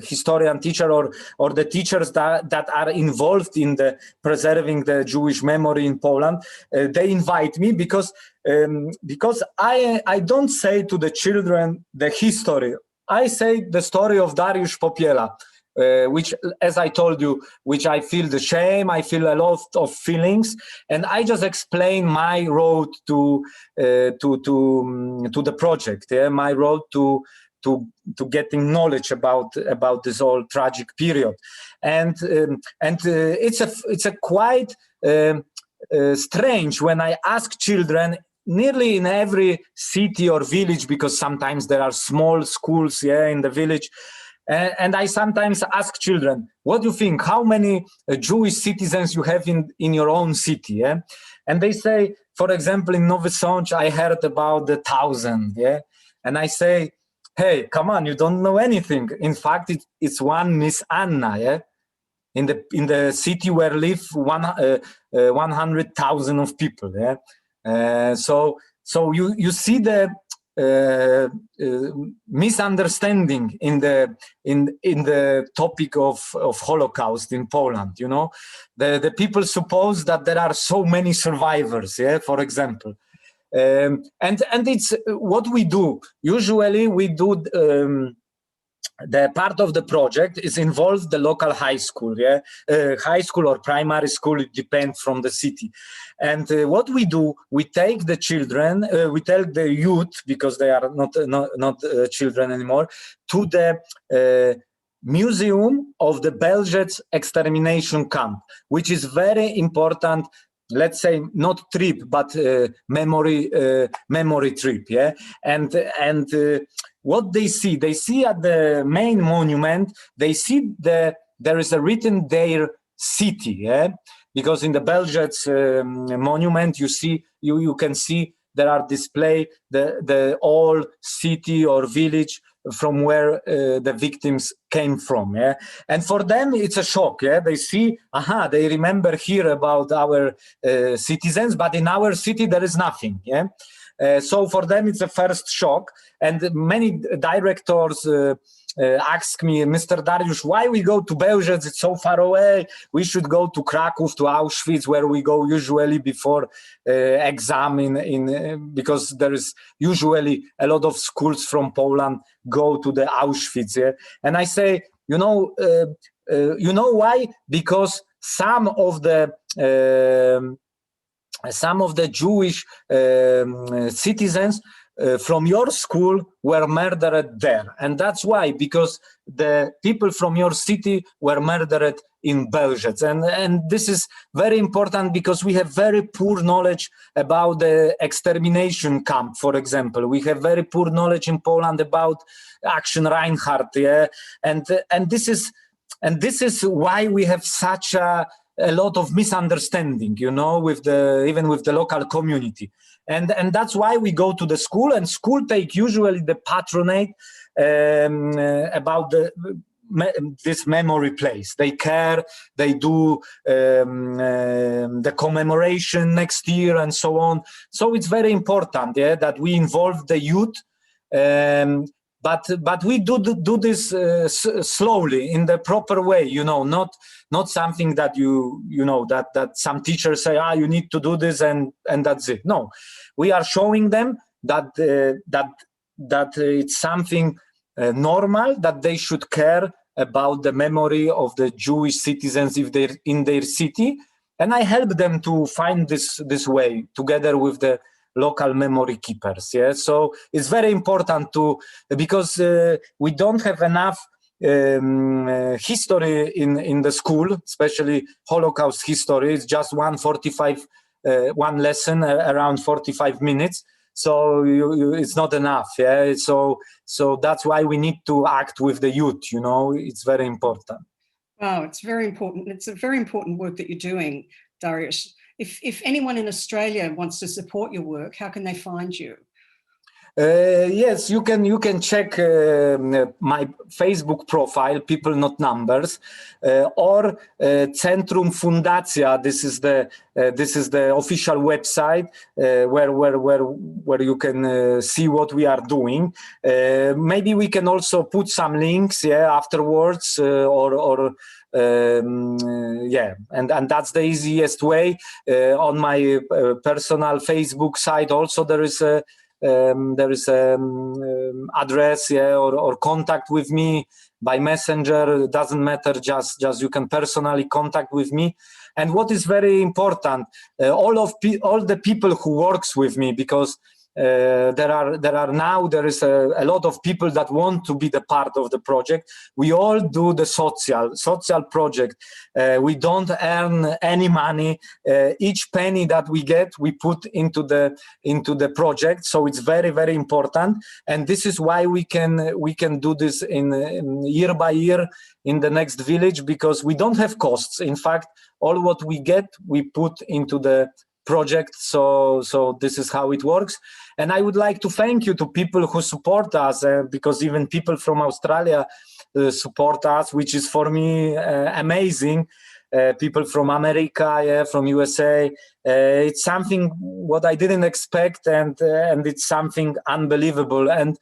historian teacher, or the teachers that are involved in the preserving the Jewish memory in Poland, they invite me because I don't say to the children the history. I say the story of Dariusz Popiela. Which, as I told you, which I feel the shame, I feel a lot of feelings, and I just explain my road to the project. Yeah, my road to getting knowledge about this whole tragic period, and it's a quite strange when I ask children. Nearly in every city or village, because sometimes there are small schools, in the village. And I sometimes ask children, what do you think, how many Jewish citizens you have in your own city? Yeah? And they say, for example, in Nowy Sącz, I heard about 1,000. Yeah? And I say, hey, come on, you don't know anything. In fact, it's one Miss Anna, yeah? In the city where live 100,000 of people. Yeah? So you see the misunderstanding in the topic of Holocaust in Poland. You know, the people suppose that there are so many survivors. Yeah, for example, and it's what we do. Usually, we do. The part of the project is involved the local high school, yeah, high school or primary school, it depends from the city. And what we do, we take the children, we take the youth, because they are not children anymore, to the museum of the Belzec extermination camp, which is very important. Let's say not trip, but memory trip, yeah. And what they see at the main monument, they see there is a written their city, yeah. Because in the Belzec monument, you can see there are displayed the old city or village from where the victims came from, yeah. And for them, it's a shock, yeah. They see, they remember here about our citizens, but in our city there is nothing, yeah. So for them, it's a first shock. And many directors ask me, Mr. Dariusz, why we go to Belzec? It's so far away. We should go to Kraków, to Auschwitz, where we go usually before exam because there is usually a lot of schools from Poland go to the Auschwitz. Yeah? And I say, you know why? Because some of the Jewish citizens from your school were murdered there. And that's why, because the people from your city were murdered in Belzec. And this is very important because we have very poor knowledge about the extermination camp, for example. We have very poor knowledge in Poland about Action Reinhardt, yeah? And this is why we have such a lot of misunderstanding, you know, even with the local community. And that's why we go to the school, and school take usually the patronate about this memory place. They care, they do the commemoration next year and so on. So it's very important, yeah, that we involve the youth. But we do this slowly, in the proper way, you know, not something that you know that some teachers say, you need to do this and that's it. No, we are showing them that it's something normal, that they should care about the memory of the Jewish citizens if they're in their city, and I help them to find this way together with the local memory keepers. Yeah, so it's very important because we don't have enough history in the school, especially Holocaust history. It's just one lesson around 45 minutes. So it's not enough. Yeah, so that's why we need to act with the youth. You know, it's very important. Wow, it's very important. It's a very important work that you're doing, Dariusz. If anyone in Australia wants to support your work, how can they find you? Yes, you can check my Facebook profile, People Not Numbers, or Centrum Fundacja. This is the official website where you can see what we are doing. Maybe we can also put some links, yeah, afterwards, yeah, and that's the easiest way. On my personal Facebook site also there is a address, yeah, or contact with me by messenger. It doesn't matter, just you can personally contact with me. And what is very important, all the people who works with me, because there is a lot of people that want to be the part of the project. We all do the social project. We don't earn any money. Each penny that we get, we put into the project. So it's very, very important. And this is why we can do this in year by year in the next village, because we don't have costs. In fact, all what we get, we put into the project. So this is how it works. And I would like to thank you to people who support us, because even people from Australia support us, which is for me amazing. People from America, yeah, from USA. It's something what I didn't expect, and it's something unbelievable. And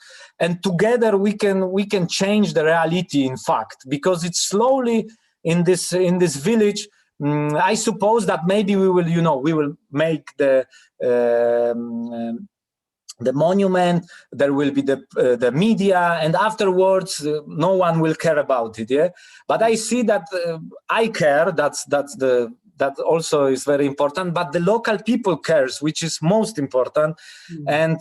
together we can change the reality. In fact, because it's slowly in this village. I suppose that maybe we will make the monument. There will be the media, and afterwards no one will care about it. Yeah, but I see that I care. That also is very important. But the local people cares, which is most important. And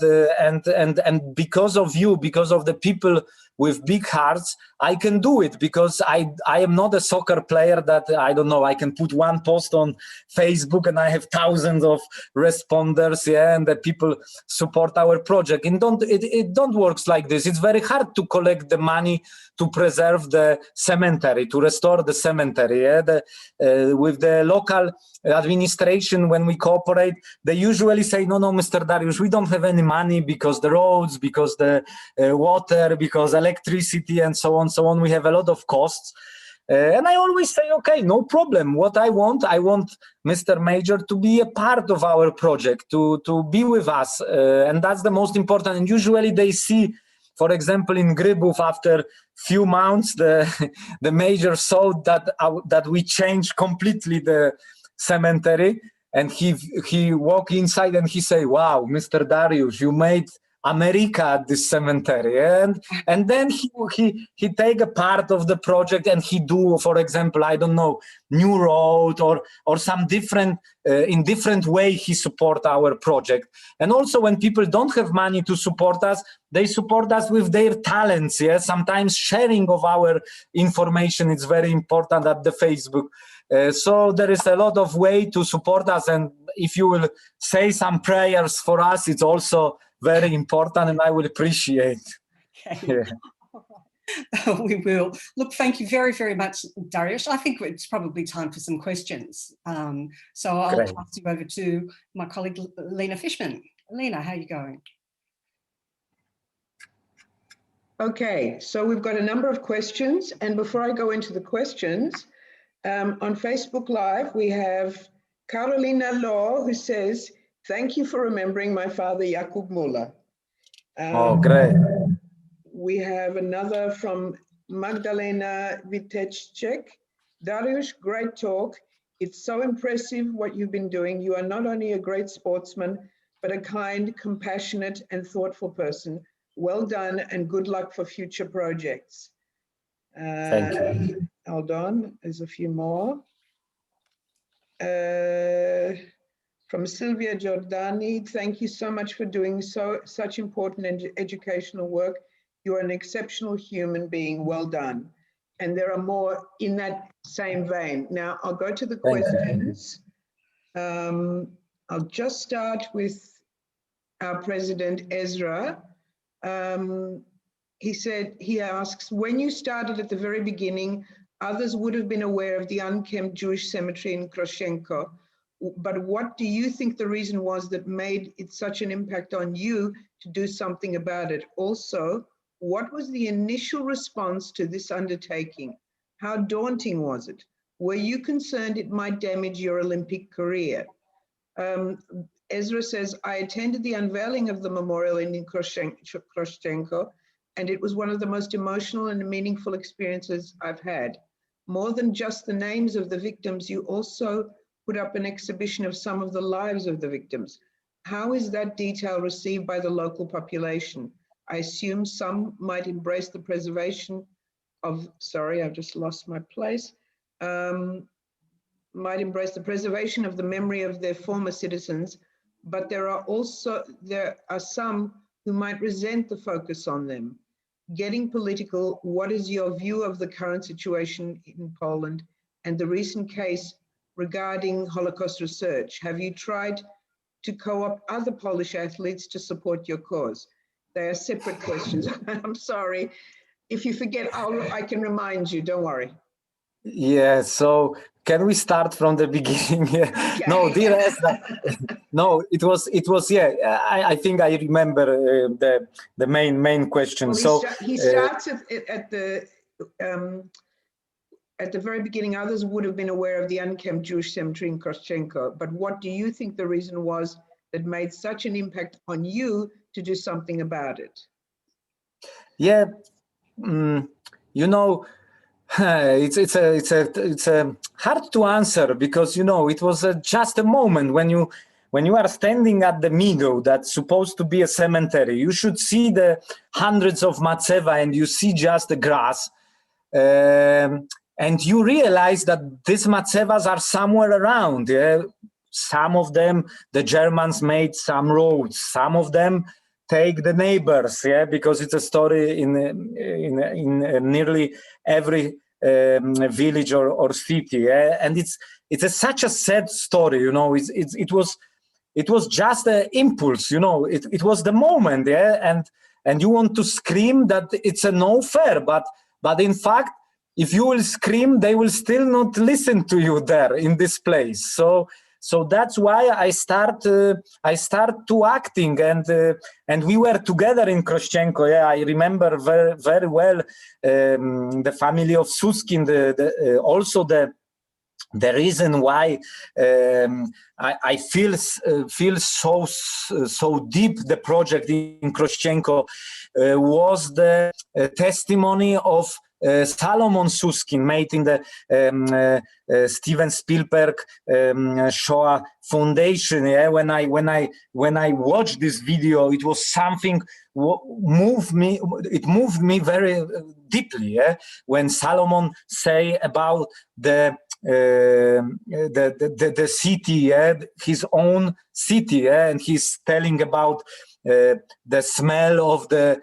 because of you, because of the people with big hearts, I can do it, because I am not a soccer player that, I don't know, I can put one post on Facebook and I have thousands of responders, yeah, and the people support our project. And it don't works like this. It's very hard to collect the money to preserve the cemetery, to restore the cemetery. Yeah? With the local administration, when we cooperate, they usually say, no, Mr. Dariusz, we don't have any money because the roads, because the water, because electricity, and so on. We have a lot of costs. And I always say, okay, no problem. What I want Mr. Major to be a part of our project, to be with us. And that's the most important. And usually they see, for example, in Grybów, after few months, the major saw that we changed completely the cemetery, and he walk inside and he say, wow, Mr. Dariusz, you made America at this cemetery. And then he take a part of the project, and he do, for example, I don't know, new road or some different in different way he support our project. And also when people don't have money to support us, they support us with their talents. Yeah, sometimes sharing of our information is very important at the Facebook. So there is a lot of way to support us, and if you will say some prayers for us, it's also very important, and I will appreciate. Okay. Yeah. We will. Look, thank you very, very much, Dariusz. I think it's probably time for some questions. So I'll pass you over to my colleague, Lena Fishman. Lena, how are you going? Okay, so we've got a number of questions. And before I go into the questions, on Facebook Live, we have Carolina Law, who says, thank you for remembering my father, Jakub Muller. Oh, great. We have another from Magdalena Vitechek. Dariusz, great talk. It's so impressive what you've been doing. You are not only a great sportsman, but a kind, compassionate, and thoughtful person. Well done, and good luck for future projects. Thank you. Hold on, there's a few more. From Sylvia Giordani, thank you so much for doing such important and educational work. You are an exceptional human being. Well done. And there are more in that same vein. Now I'll go to the questions. I'll just start with our president, Ezra. He asks, when you started at the very beginning, others would have been aware of the unkempt Jewish cemetery in Kroshenko. But what do you think the reason was that made it such an impact on you to do something about it? Also, what was the initial response to this undertaking? How daunting was it? Were you concerned it might damage your Olympic career? Ezra says, I attended the unveiling of the memorial in Kroshenko, and it was one of the most emotional and meaningful experiences I've had. More than just the names of the victims, you also put up an exhibition of some of the lives of the victims. How is that detail received by the local population? I assume some might embrace the preservation of, sorry, I've just lost my place, might embrace the preservation of the memory of their former citizens, but there are some who might resent the focus on them. Getting political, what is your view of the current situation in Poland and the recent case regarding Holocaust research? Have you tried to co-opt other Polish athletes to support your cause? They are separate questions. I'm sorry. If you forget, I can remind you, don't worry. Yeah, so can we start from the beginning? Okay. No, dear Esther, no, it was yeah, I think I remember the main question. Well, he starts at the very beginning. Others would have been aware of the unkempt Jewish cemetery in Kroschenko, but what do you think the reason was that made such an impact on you to do something about it? Yeah, you know, it's a hard to answer, because it was just a moment when you are standing at the middle that's supposed to be a cemetery. You should see the hundreds of matzeva and you see just the grass, and you realize that these matzevas are somewhere around. Yeah? Some of them the Germans made some roads, some of them take the neighbors, yeah, because it's a story in nearly every village or city, yeah? And it's such a sad story, it was just an impulse, it was the moment, yeah, and you want to scream that it's a no fair, but in fact, if you will scream, they will still not listen to you there in this place. So that's why I start to acting, and we were together in Kroschenko. Yeah, I remember very, very well the family of Suskin. Also the reason why I feel so deep the project in Kroschenko was the testimony of Salomon Suskin, made in the Steven Spielberg Shoah Foundation. Yeah, when I watched this video, it was something moved me. It moved me very deeply. Yeah, when Salomon say about the city, yeah, his own city, yeah, and he's telling about the smell of the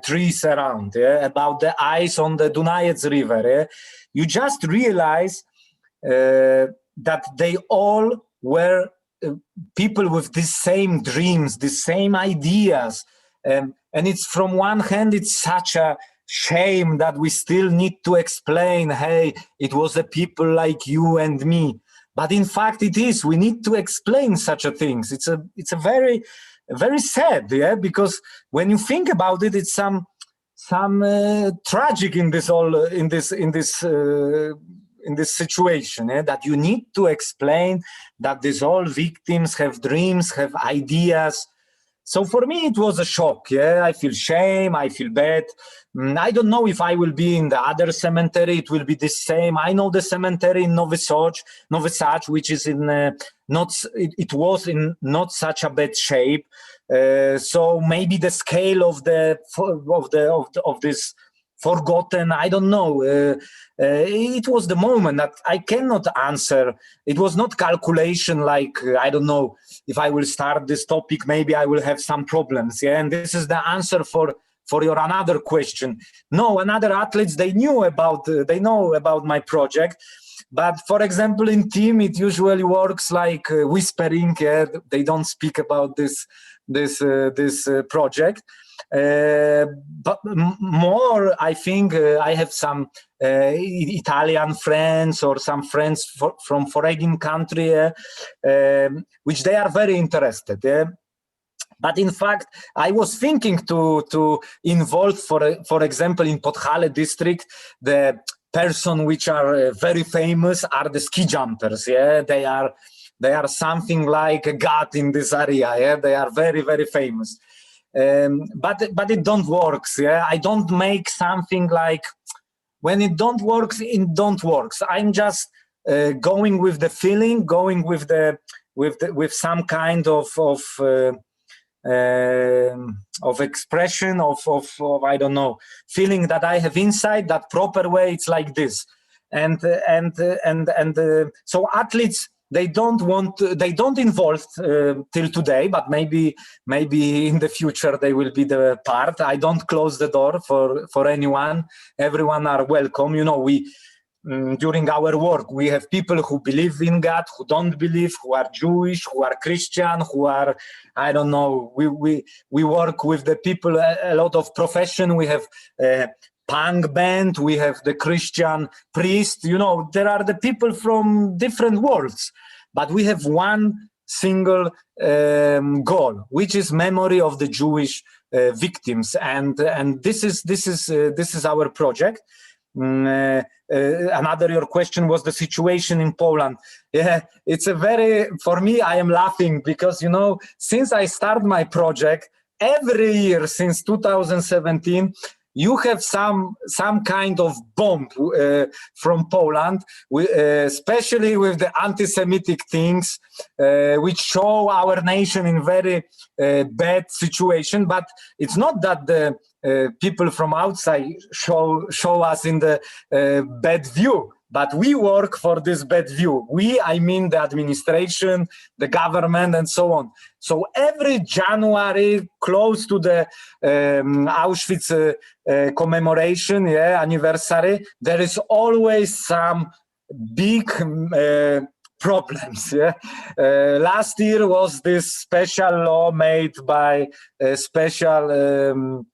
trees around, yeah, about the ice on the Dunajec River. Yeah? You just realize that they all were people with the same dreams, the same ideas. And it's, from one hand, it's such a shame that we still need to explain, hey, it was the people like you and me. But in fact, it is. We need to explain such a things. It's a very sad, yeah, because when you think about it, it's some tragic in this situation, yeah? That you need to explain that these all victims have dreams, have ideas. So for me, it was a shock. Yeah, I feel shame. I feel bad. I don't know if I will be in the other cemetery. It will be the same. I know the cemetery in Novi Sad, which is in it was in not such a bad shape. So maybe the scale of this forgotten, I don't know. It was the moment that I cannot answer. It was not calculation like, I don't know, if I will start this topic, maybe I will have some problems. Yeah, and this is the answer for your another question. No, another athletes, they know about my project. But for example, in team, it usually works like whispering. Yeah? They don't speak about this project. But more, I think I have some Italian friends or some friends from foreign country, which they are very interested. Yeah? But in fact, I was thinking to involve, for example, in Podhale district, the person which are very famous are the ski jumpers. Yeah, they are something like a god in this area. Yeah, they are very, very famous. But it don't works. Yeah, I don't make something like, when it don't works, it don't works. I'm just going with the feeling, going with some kind of expression of I don't know, feeling that I have inside. That proper way, it's like this, and so athletes, they don't involve till today, but maybe in the future they will be the part. I don't close the door for anyone. Everyone are welcome. You know, we during our work we have people who believe in God, who don't believe, who are Jewish, who are Christian, who are, I don't know. We work with the people, a lot of profession. We have punk band, we have the Christian priest. You know, there are the people from different worlds, but we have one single goal, which is memory of the Jewish victims, and this is our project. Another your question was the situation in Poland. Yeah, it's a very, for me, I am laughing because, you know, since I start my project, every year since 2017, you have some kind of bomb from Poland, especially with the anti-Semitic things, which show our nation in very bad situation. But it's not that the people from outside show us in the bad view, but we work for this bad view. I mean the administration, the government, and so on. So every January, close to the Auschwitz commemoration, anniversary, there is always some big problems. Last year was this special law made by a special.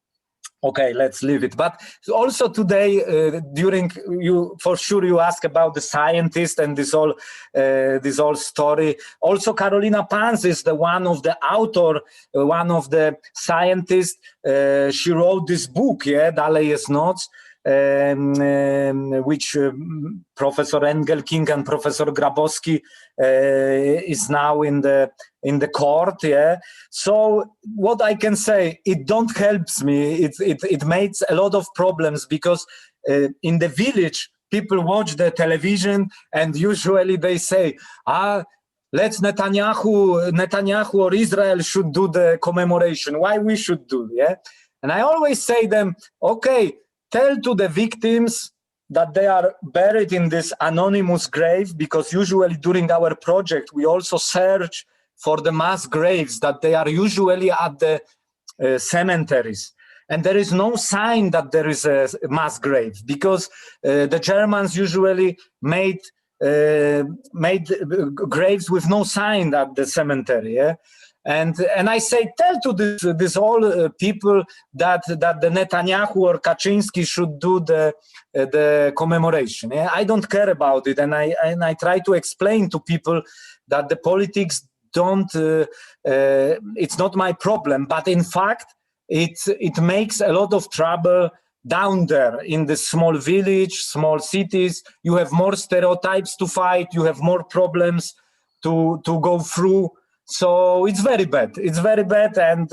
Okay, let's leave it. But also today, for sure you ask about the scientist and this whole story. Also, Karolina Pans is one of the author, one of the scientists. She wrote this book, Dalej jest noc, which Professor Engelking and Professor Grabowski is now in the court. So what I can say, it don't helps me. It makes a lot of problems because in the village people watch the television and usually they say, let's Netanyahu or Israel should do the commemoration. Why we should do? And I always say them, okay, tell to the victims that they are buried in this anonymous grave, because usually during our project we also search for the mass graves, that they are usually at the cemeteries. And there is no sign that there is a mass grave, because the Germans usually made graves with no sign at the cemetery. And I say, tell to this all people that the Netanyahu or Kaczynski should do the commemoration. I don't care about it, and I try to explain to people that the politics don't. It's not my problem, but in fact, it makes a lot of trouble down there in the small village, small cities. You have more stereotypes to fight. You have more problems to go through. So it's very bad. It's very bad, and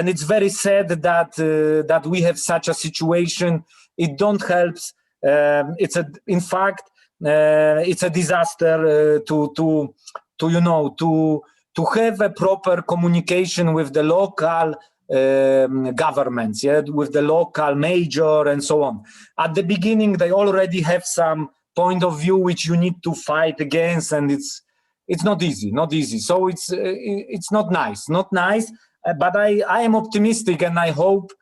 it's very sad that we have such a situation. It don't help. In fact, it's a disaster to have a proper communication with the local governments, with the local major and so on. At the beginning, they already have some point of view which you need to fight against, and it's not easy. So it's not nice. But I am optimistic, and I hope,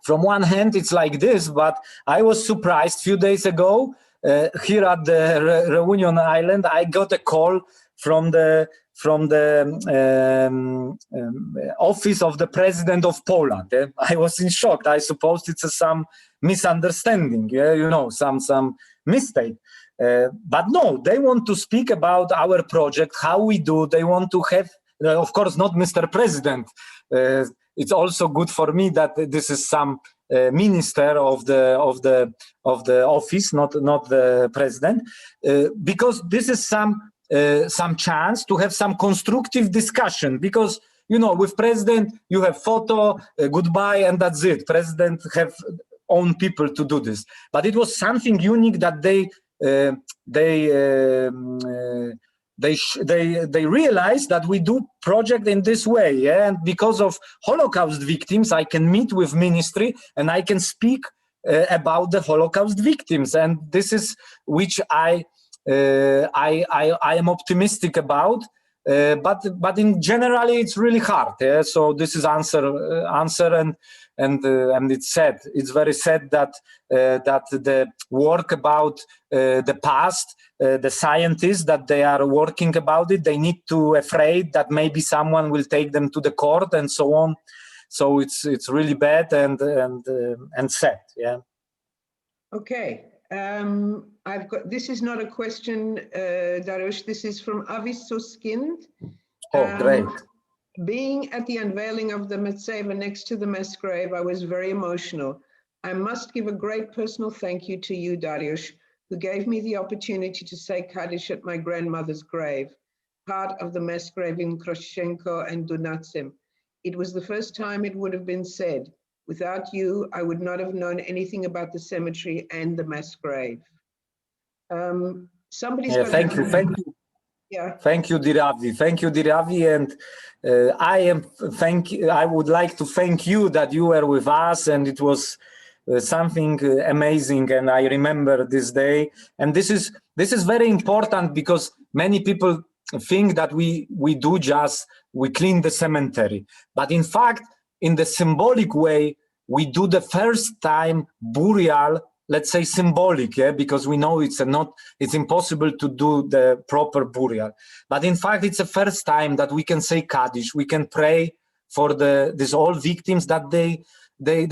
from one hand it's like this, but I was surprised a few days ago here at the Reunion Island. I got a call from the office of the president of Poland. I was in shock. I suppose it's some misunderstanding, some mistake. But no, they want to speak about our project, how we do. They want to have, of course, not Mr. President. It's also good for me that this is some minister of the office, not the president, because this is some chance to have some constructive discussion. Because with president you have photo, goodbye, and that's it. President have own people to do this, but it was something unique that they realized that we do project in this way, and because of Holocaust victims, I can meet with ministry and I can speak about the Holocaust victims, and this is which I I am optimistic about. But in generally it's really hard. Yeah? So this is answer and it's sad. It's very sad that the work about the past, the scientists that they are working about it, they need to afraid that maybe someone will take them to the court and so on. So it's really bad and sad. Yeah. Okay. I've got, this is not a question, Dariusz, this is from Avis Soskind. Oh, great. Being at the unveiling of the Metseva next to the mass grave, I was very emotional. I must give a great personal thank you to you, Dariusz, who gave me the opportunity to say Kaddish at my grandmother's grave, part of the mass grave in Kroshenko and Dunatsim. It was the first time it would have been said. Without you, I would not have known anything about the cemetery and the mass grave. Somebody's got thank you. Yeah. Thank you, Diravi. Thank you, Diravi. And I would like to thank you that you were with us, and it was something amazing. And I remember this day. And this is very important because many people think that we clean the cemetery, but in fact, in the symbolic way, we do the first time burial, let's say symbolic, yeah, because we know it's impossible to do the proper burial. But in fact, it's the first time that we can say Kaddish, we can pray for these all victims that they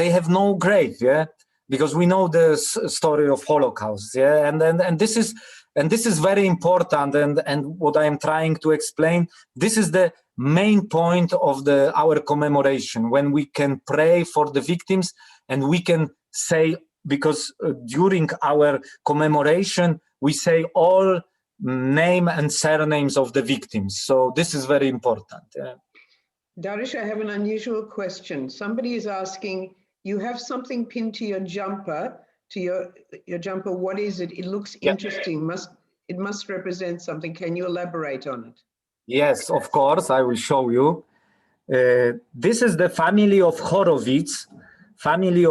have no grave, yeah, because we know the story of Holocaust, yeah, and this is very important, and what I am trying to explain, this is the main point of our commemoration, when we can pray for the victims and we can say, because during our commemoration we say all name and surnames of the victims, so this is very important. Dariusz, I have an unusual question. Somebody is asking, you have something pinned to your jumper, your jumper, what is it? It looks interesting. It must represent something. Can you elaborate on it? Yes, of course, I will show you. This is the family of Horowitz, family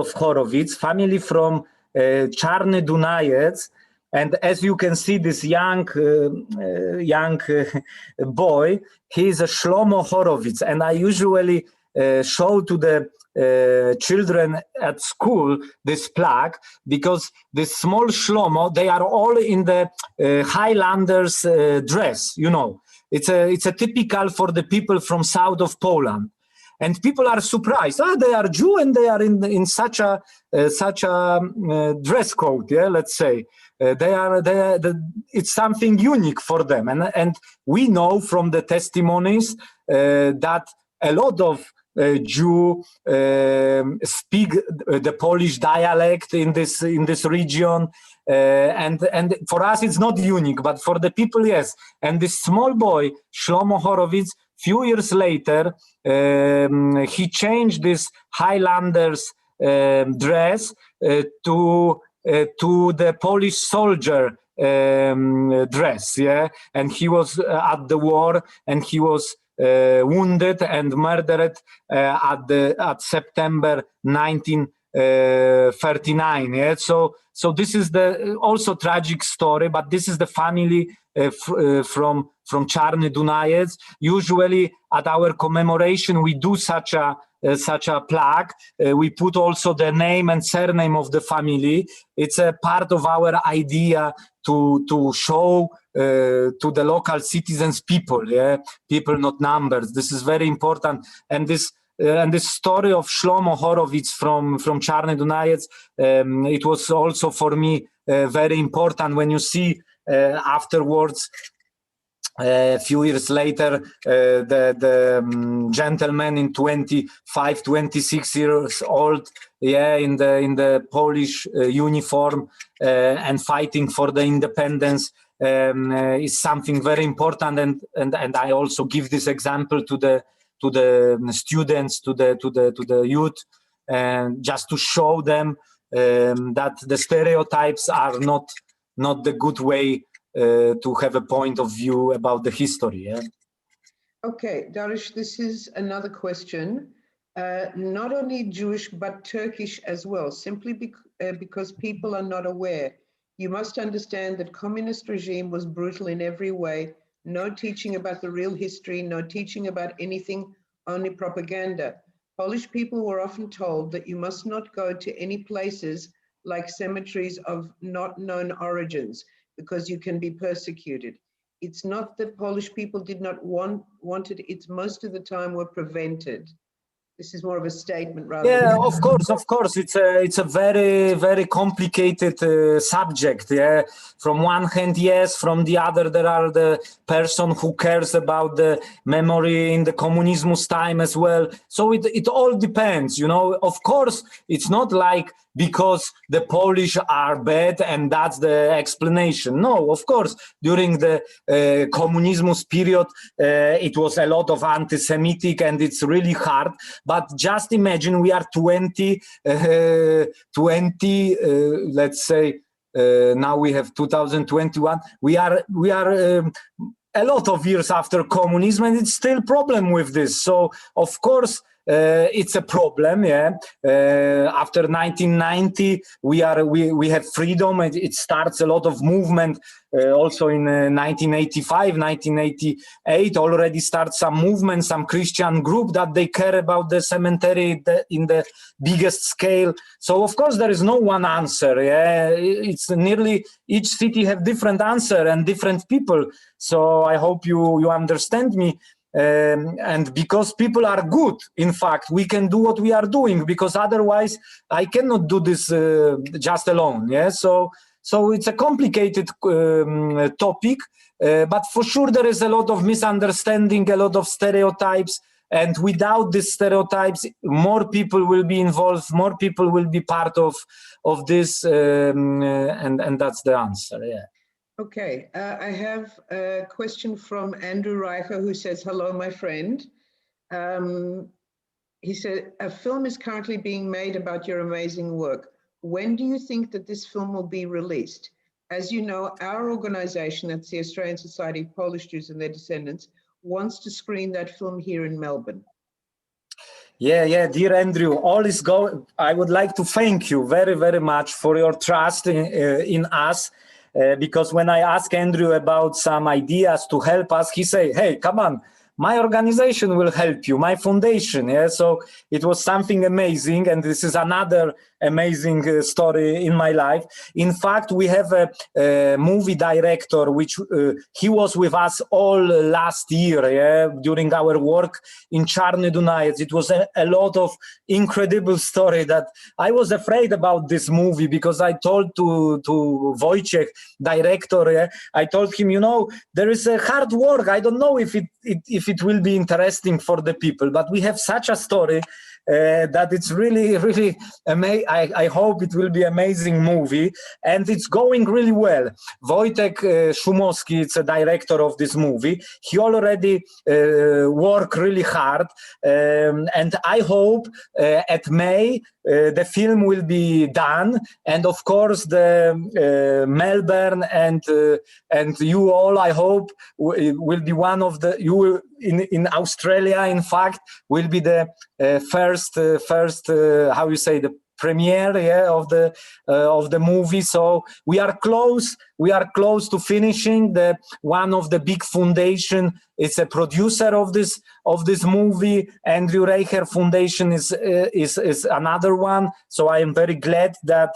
from Czarny Dunajec, and as you can see, this young boy, he is a Shlomo Horowitz, and I usually show to the children at school this plaque, because this small Shlomo, they are all in the Highlanders dress, you know. It's a typical for the people from south of Poland, and people are surprised. They are Jew and they are in such a dress code. Yeah, let's say it's something unique for them, and we know from the testimonies that a lot of Jew speak the Polish dialect in this region. And for us it's not unique, but for the people, yes. And this small boy, Shlomo Horowitz, few years later, he changed this Highlanders dress to the Polish soldier dress, yeah. And he was at the war, and he was wounded and murdered at September 1939. Yeah, so this is the also tragic story, but this is the family from Czarny Dunajec. Usually at our commemoration we do such a plaque. We put also the name and surname of the family. It's a part of our idea to show to the local citizens people, yeah, people, not numbers. This is very important, and this story of Shlomo Horowitz from Czarny Dunajec, it was also for me very important. When you see afterwards, a few years later, the gentleman in 25, 26 years old, yeah, in the Polish uniform and fighting for the independence is something very important. And I also give this example to the students, to the youth, and just to show them that the stereotypes are not the good way to have a point of view about the history. Yeah? Okay, Dariusz, this is another question. Not only Jewish, but Turkish as well, simply because people are not aware. You must understand that communist regime was brutal in every way. No teaching about the real history, no teaching about anything, only propaganda. Polish people were often told that you must not go to any places like cemeteries of not known origins because you can be persecuted. It's not that Polish people did not want it, it's most of the time were prevented. This is more of a statement rather Yeah, than... of course. It's a very, very complicated subject. Yeah, from one hand, yes. From the other, there are the person who cares about the memory in the communismus time as well. So it all depends, you know. Of course, it's not like because the Polish are bad and that's the explanation. No, of course, during the communismus period, it was a lot of anti-Semitic and it's really hard. But just imagine we are 20, let's say, now we have 2021. We are a lot of years after communism, and it's still problem with this. So of course, it's a problem. Yeah. After 1990, we have freedom, and it starts a lot of movement. Also in 1985, 1988, already start some movement, some Christian group that they care about the cemetery in the biggest scale. So of course there is no one answer. Yeah, it's nearly each city have different answer and different people. So I hope you understand me. And because people are good, in fact, we can do what we are doing, because otherwise I cannot do this just alone. Yeah, so it's a complicated topic, but for sure there is a lot of misunderstanding, a lot of stereotypes, and without these stereotypes, more people will be involved, more people will be part of this, and that's the answer. Yeah. Okay, I have a question from Andrew Reicher, who says, hello, my friend. He said, a film is currently being made about your amazing work. When do you think that this film will be released? As you know, our organization, that's the Australian Society of Polish Jews and their Descendants, wants to screen that film here in Melbourne. Yeah, dear Andrew, all is going. I would like to thank you very, very much for your trust in us. Because when I asked Andrew about some ideas to help us, he said, hey, come on, my organization will help you, my foundation. Yeah, so it was something amazing. And this is another amazing story in my life. In fact, we have a movie director, which he was with us all last year, yeah, during our work in Czarny Dunajec. It was a lot of incredible story that I was afraid about this movie, because I told to Wojciech, director, yeah, I told him, you know, there is a hard work. I don't know if it will be interesting for the people, but we have such a story that it's really, really amazing. I hope it will be amazing movie, and it's going really well. Wojtek Szumowski is a director of this movie. He already worked really hard, and I hope at May the film will be done, and of course the Melbourne and you all, I hope, will be one of the, you will in Australia, in fact, will be the first how you say, the premiere, yeah, of the movie. So we are close to finishing. The one of the big foundation is a producer of this movie. Andrew Reicher Foundation is another one. So I am very glad that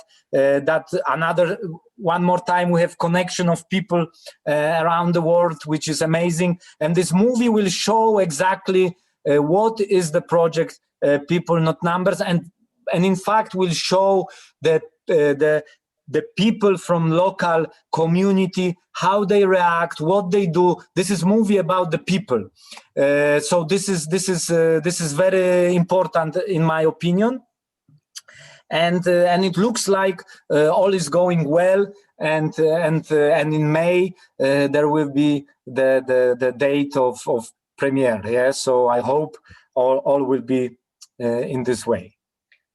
another one more time we have connection of people around the world, which is amazing. And this movie will show exactly what is the project, people not numbers, and in fact will show that the people from local community, how they react, what they do. This is movie about the people. So this is very important in my opinion. And it looks like all is going well. And in May there will be the date of premiere. Yeah. So I hope all will be in this way.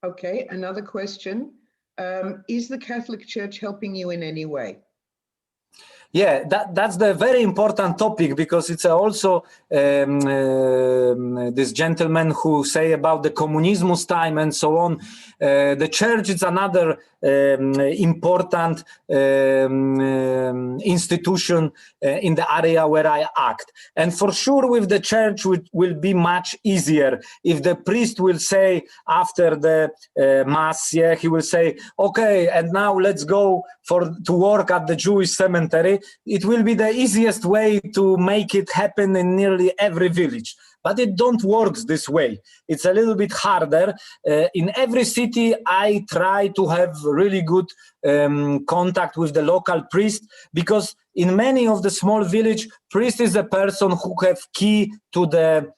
Okay, another question. Is the Catholic Church helping you in any way? Yeah, that's the very important topic, because it's also this gentleman who say about the communismus time and so on. The church is another important institution in the area where I act. And for sure with the church will be much easier if the priest will say after the mass, yeah, he will say, okay, and now let's go to work at the Jewish cemetery. It will be the easiest way to make it happen in nearly every village. But it don't work this way. It's a little bit harder. In every city, I try to have really good contact with the local priest, because in many of the small village, priest is a person who have key to the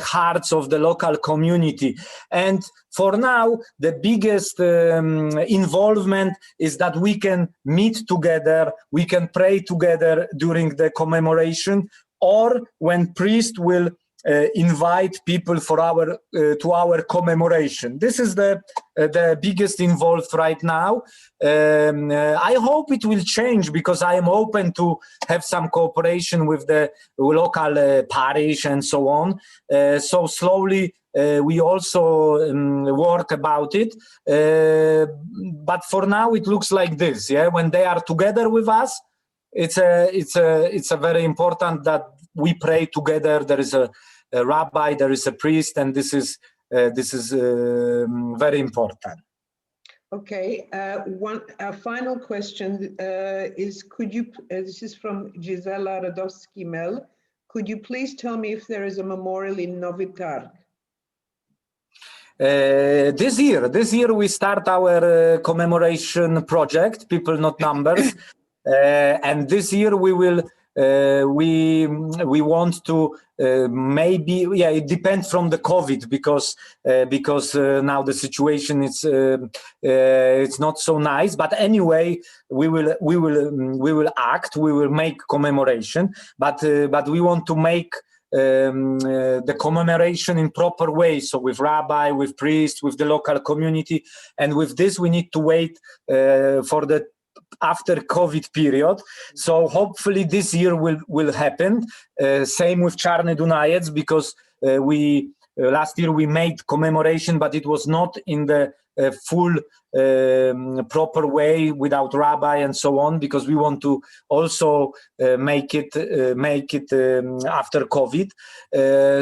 hearts of the local community. And for now, the biggest involvement is that we can meet together, we can pray together during the commemoration, or when priest will invite people for to our commemoration. This is the biggest involved right now. I hope it will change, because I am open to have some cooperation with the local parish and so on. So slowly we also work about it. But for now it looks like this. Yeah, when they are together with us, it's a very important that we pray together. There is a rabbi, there is a priest, and this is very important. Okay, a final question is, could you, this is from Gisela Radowski-Mel, could you please tell me if there is a memorial in Novi Targ? This year we start our commemoration project, People Not Numbers, and this year we will we want to maybe, yeah, it depends from the COVID, because now the situation is it's not so nice. But anyway, we will act, we will make commemoration, but we want to make the commemoration in proper way, so with rabbi, with priest, with the local community, and with this we need to wait for the after COVID period. So hopefully this year will happen. Same with Czarny Dunajec, because we last year we made commemoration, but it was not in the full proper way without rabbi and so on, because we want to also make it after COVID.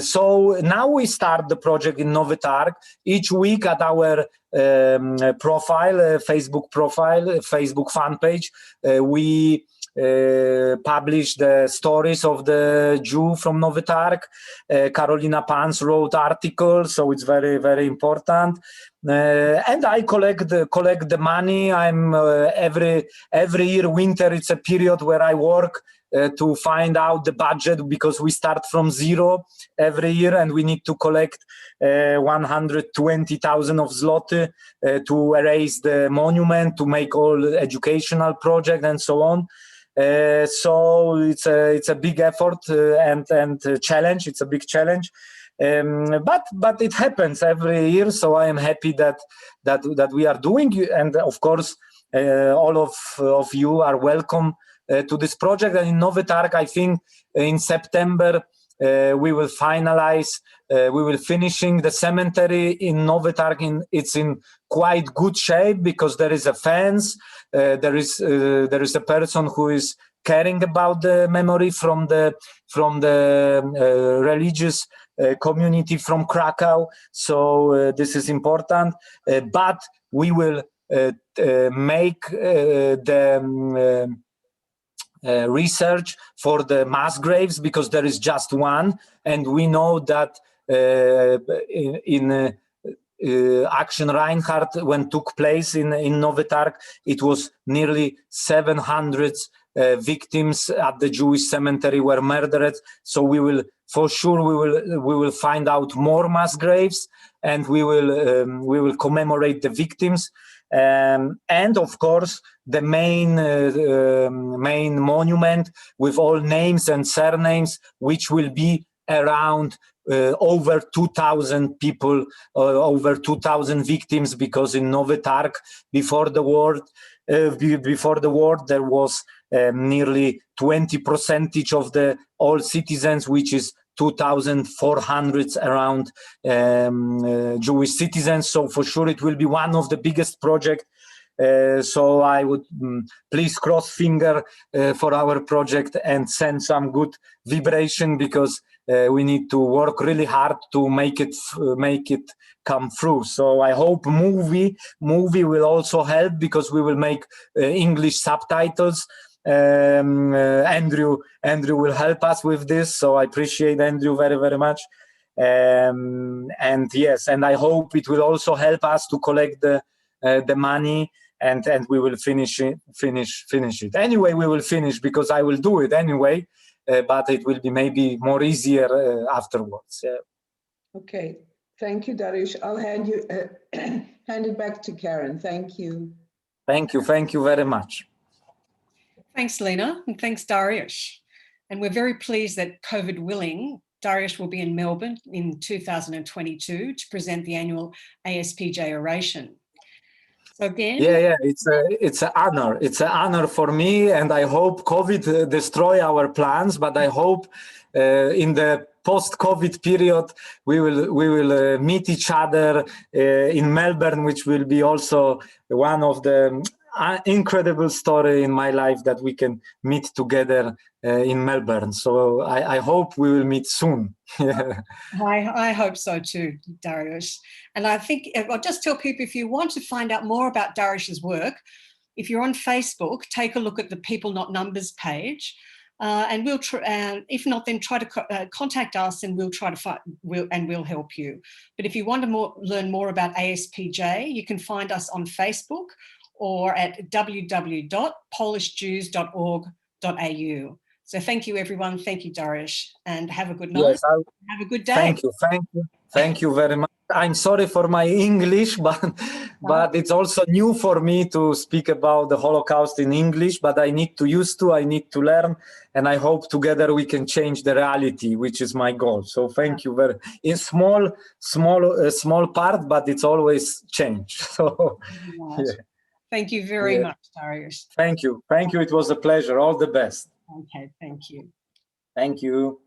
So now we start the project in Novi Targ. Each week at our Facebook fan page, we publish the stories of the Jew from Novi Targ. Karolina Pans wrote articles, so it's very, very important. And I collect the money. I'm every year winter, it's a period where I work to find out the budget, because we start from zero every year, and we need to collect 120,000 of zloty to erase the monument, to make all educational project and so on. So it's a big effort and challenge. It's a big challenge. But it happens every year, so I am happy that we are doing, and of course all of you are welcome to this project. And in Novi Targ, I think in September we will finalize, we will finishing the cemetery in Novi Targ. It's in quite good shape, because there is a fence, there is a person who is caring about the memory from the religious community from Krakow. So this is important, but we will make the research for the mass graves, because there is just one, and we know that in Action Reinhardt, when took place in Novi Targ, it was nearly 700 victims at the Jewish cemetery were murdered. So we will, for sure, we will find out more mass graves, and we will commemorate the victims. And of course, the main monument with all names and surnames, which will be around over 2,000 people, over 2,000 victims, because in Novi Targ before the war there was nearly 20% of the all citizens, which is 2,400 around Jewish citizens. So for sure it will be one of the biggest projects. So I would please cross finger for our project and send some good vibration, because we need to work really hard to make it come through. So I hope movie will also help, because we will make English subtitles. Andrew will help us with this, so I appreciate Andrew very, very much. And yes, and I hope it will also help us to collect the money, and we will finish it. Anyway, we will finish, because I will do it anyway, but it will be maybe more easier afterwards. Yeah. Okay, thank you, Dariusz. I'll hand it back to Karen. Thank you. Thank you very much. Thanks, Lena, and thanks, Dariusz. And we're very pleased that, COVID willing, Dariusz will be in Melbourne in 2022 to present the annual ASPJ oration. So again, yeah, it's an honor. It's an honor for me, and I hope COVID destroy our plans. But I hope in the post-COVID period we will meet each other in Melbourne, which will be also one of the incredible story in my life, that we can meet together in Melbourne. So I hope we will meet soon. I hope so too, Dariusz. And I think I'll just tell people, if you want to find out more about Dariusz's work, if you're on Facebook, take a look at the People Not Numbers page. And we'll if not, then try to contact us, and we'll try to we'll help you. But if you want to learn more about ASPJ, you can find us on Facebook or at www.polishjews.org.au. So thank you, everyone. Thank you, Dariusz, and have a good night. Yes, have a good day. Thank you very much. I'm sorry for my English, but it's also new for me to speak about the Holocaust in English, but I need to learn, and I hope together we can change the reality, which is my goal. So thank you very, in small part, but it's always change. So yeah. Thank you very much, Dariusz. Thank you. It was a pleasure. All the best. Okay, thank you. Thank you.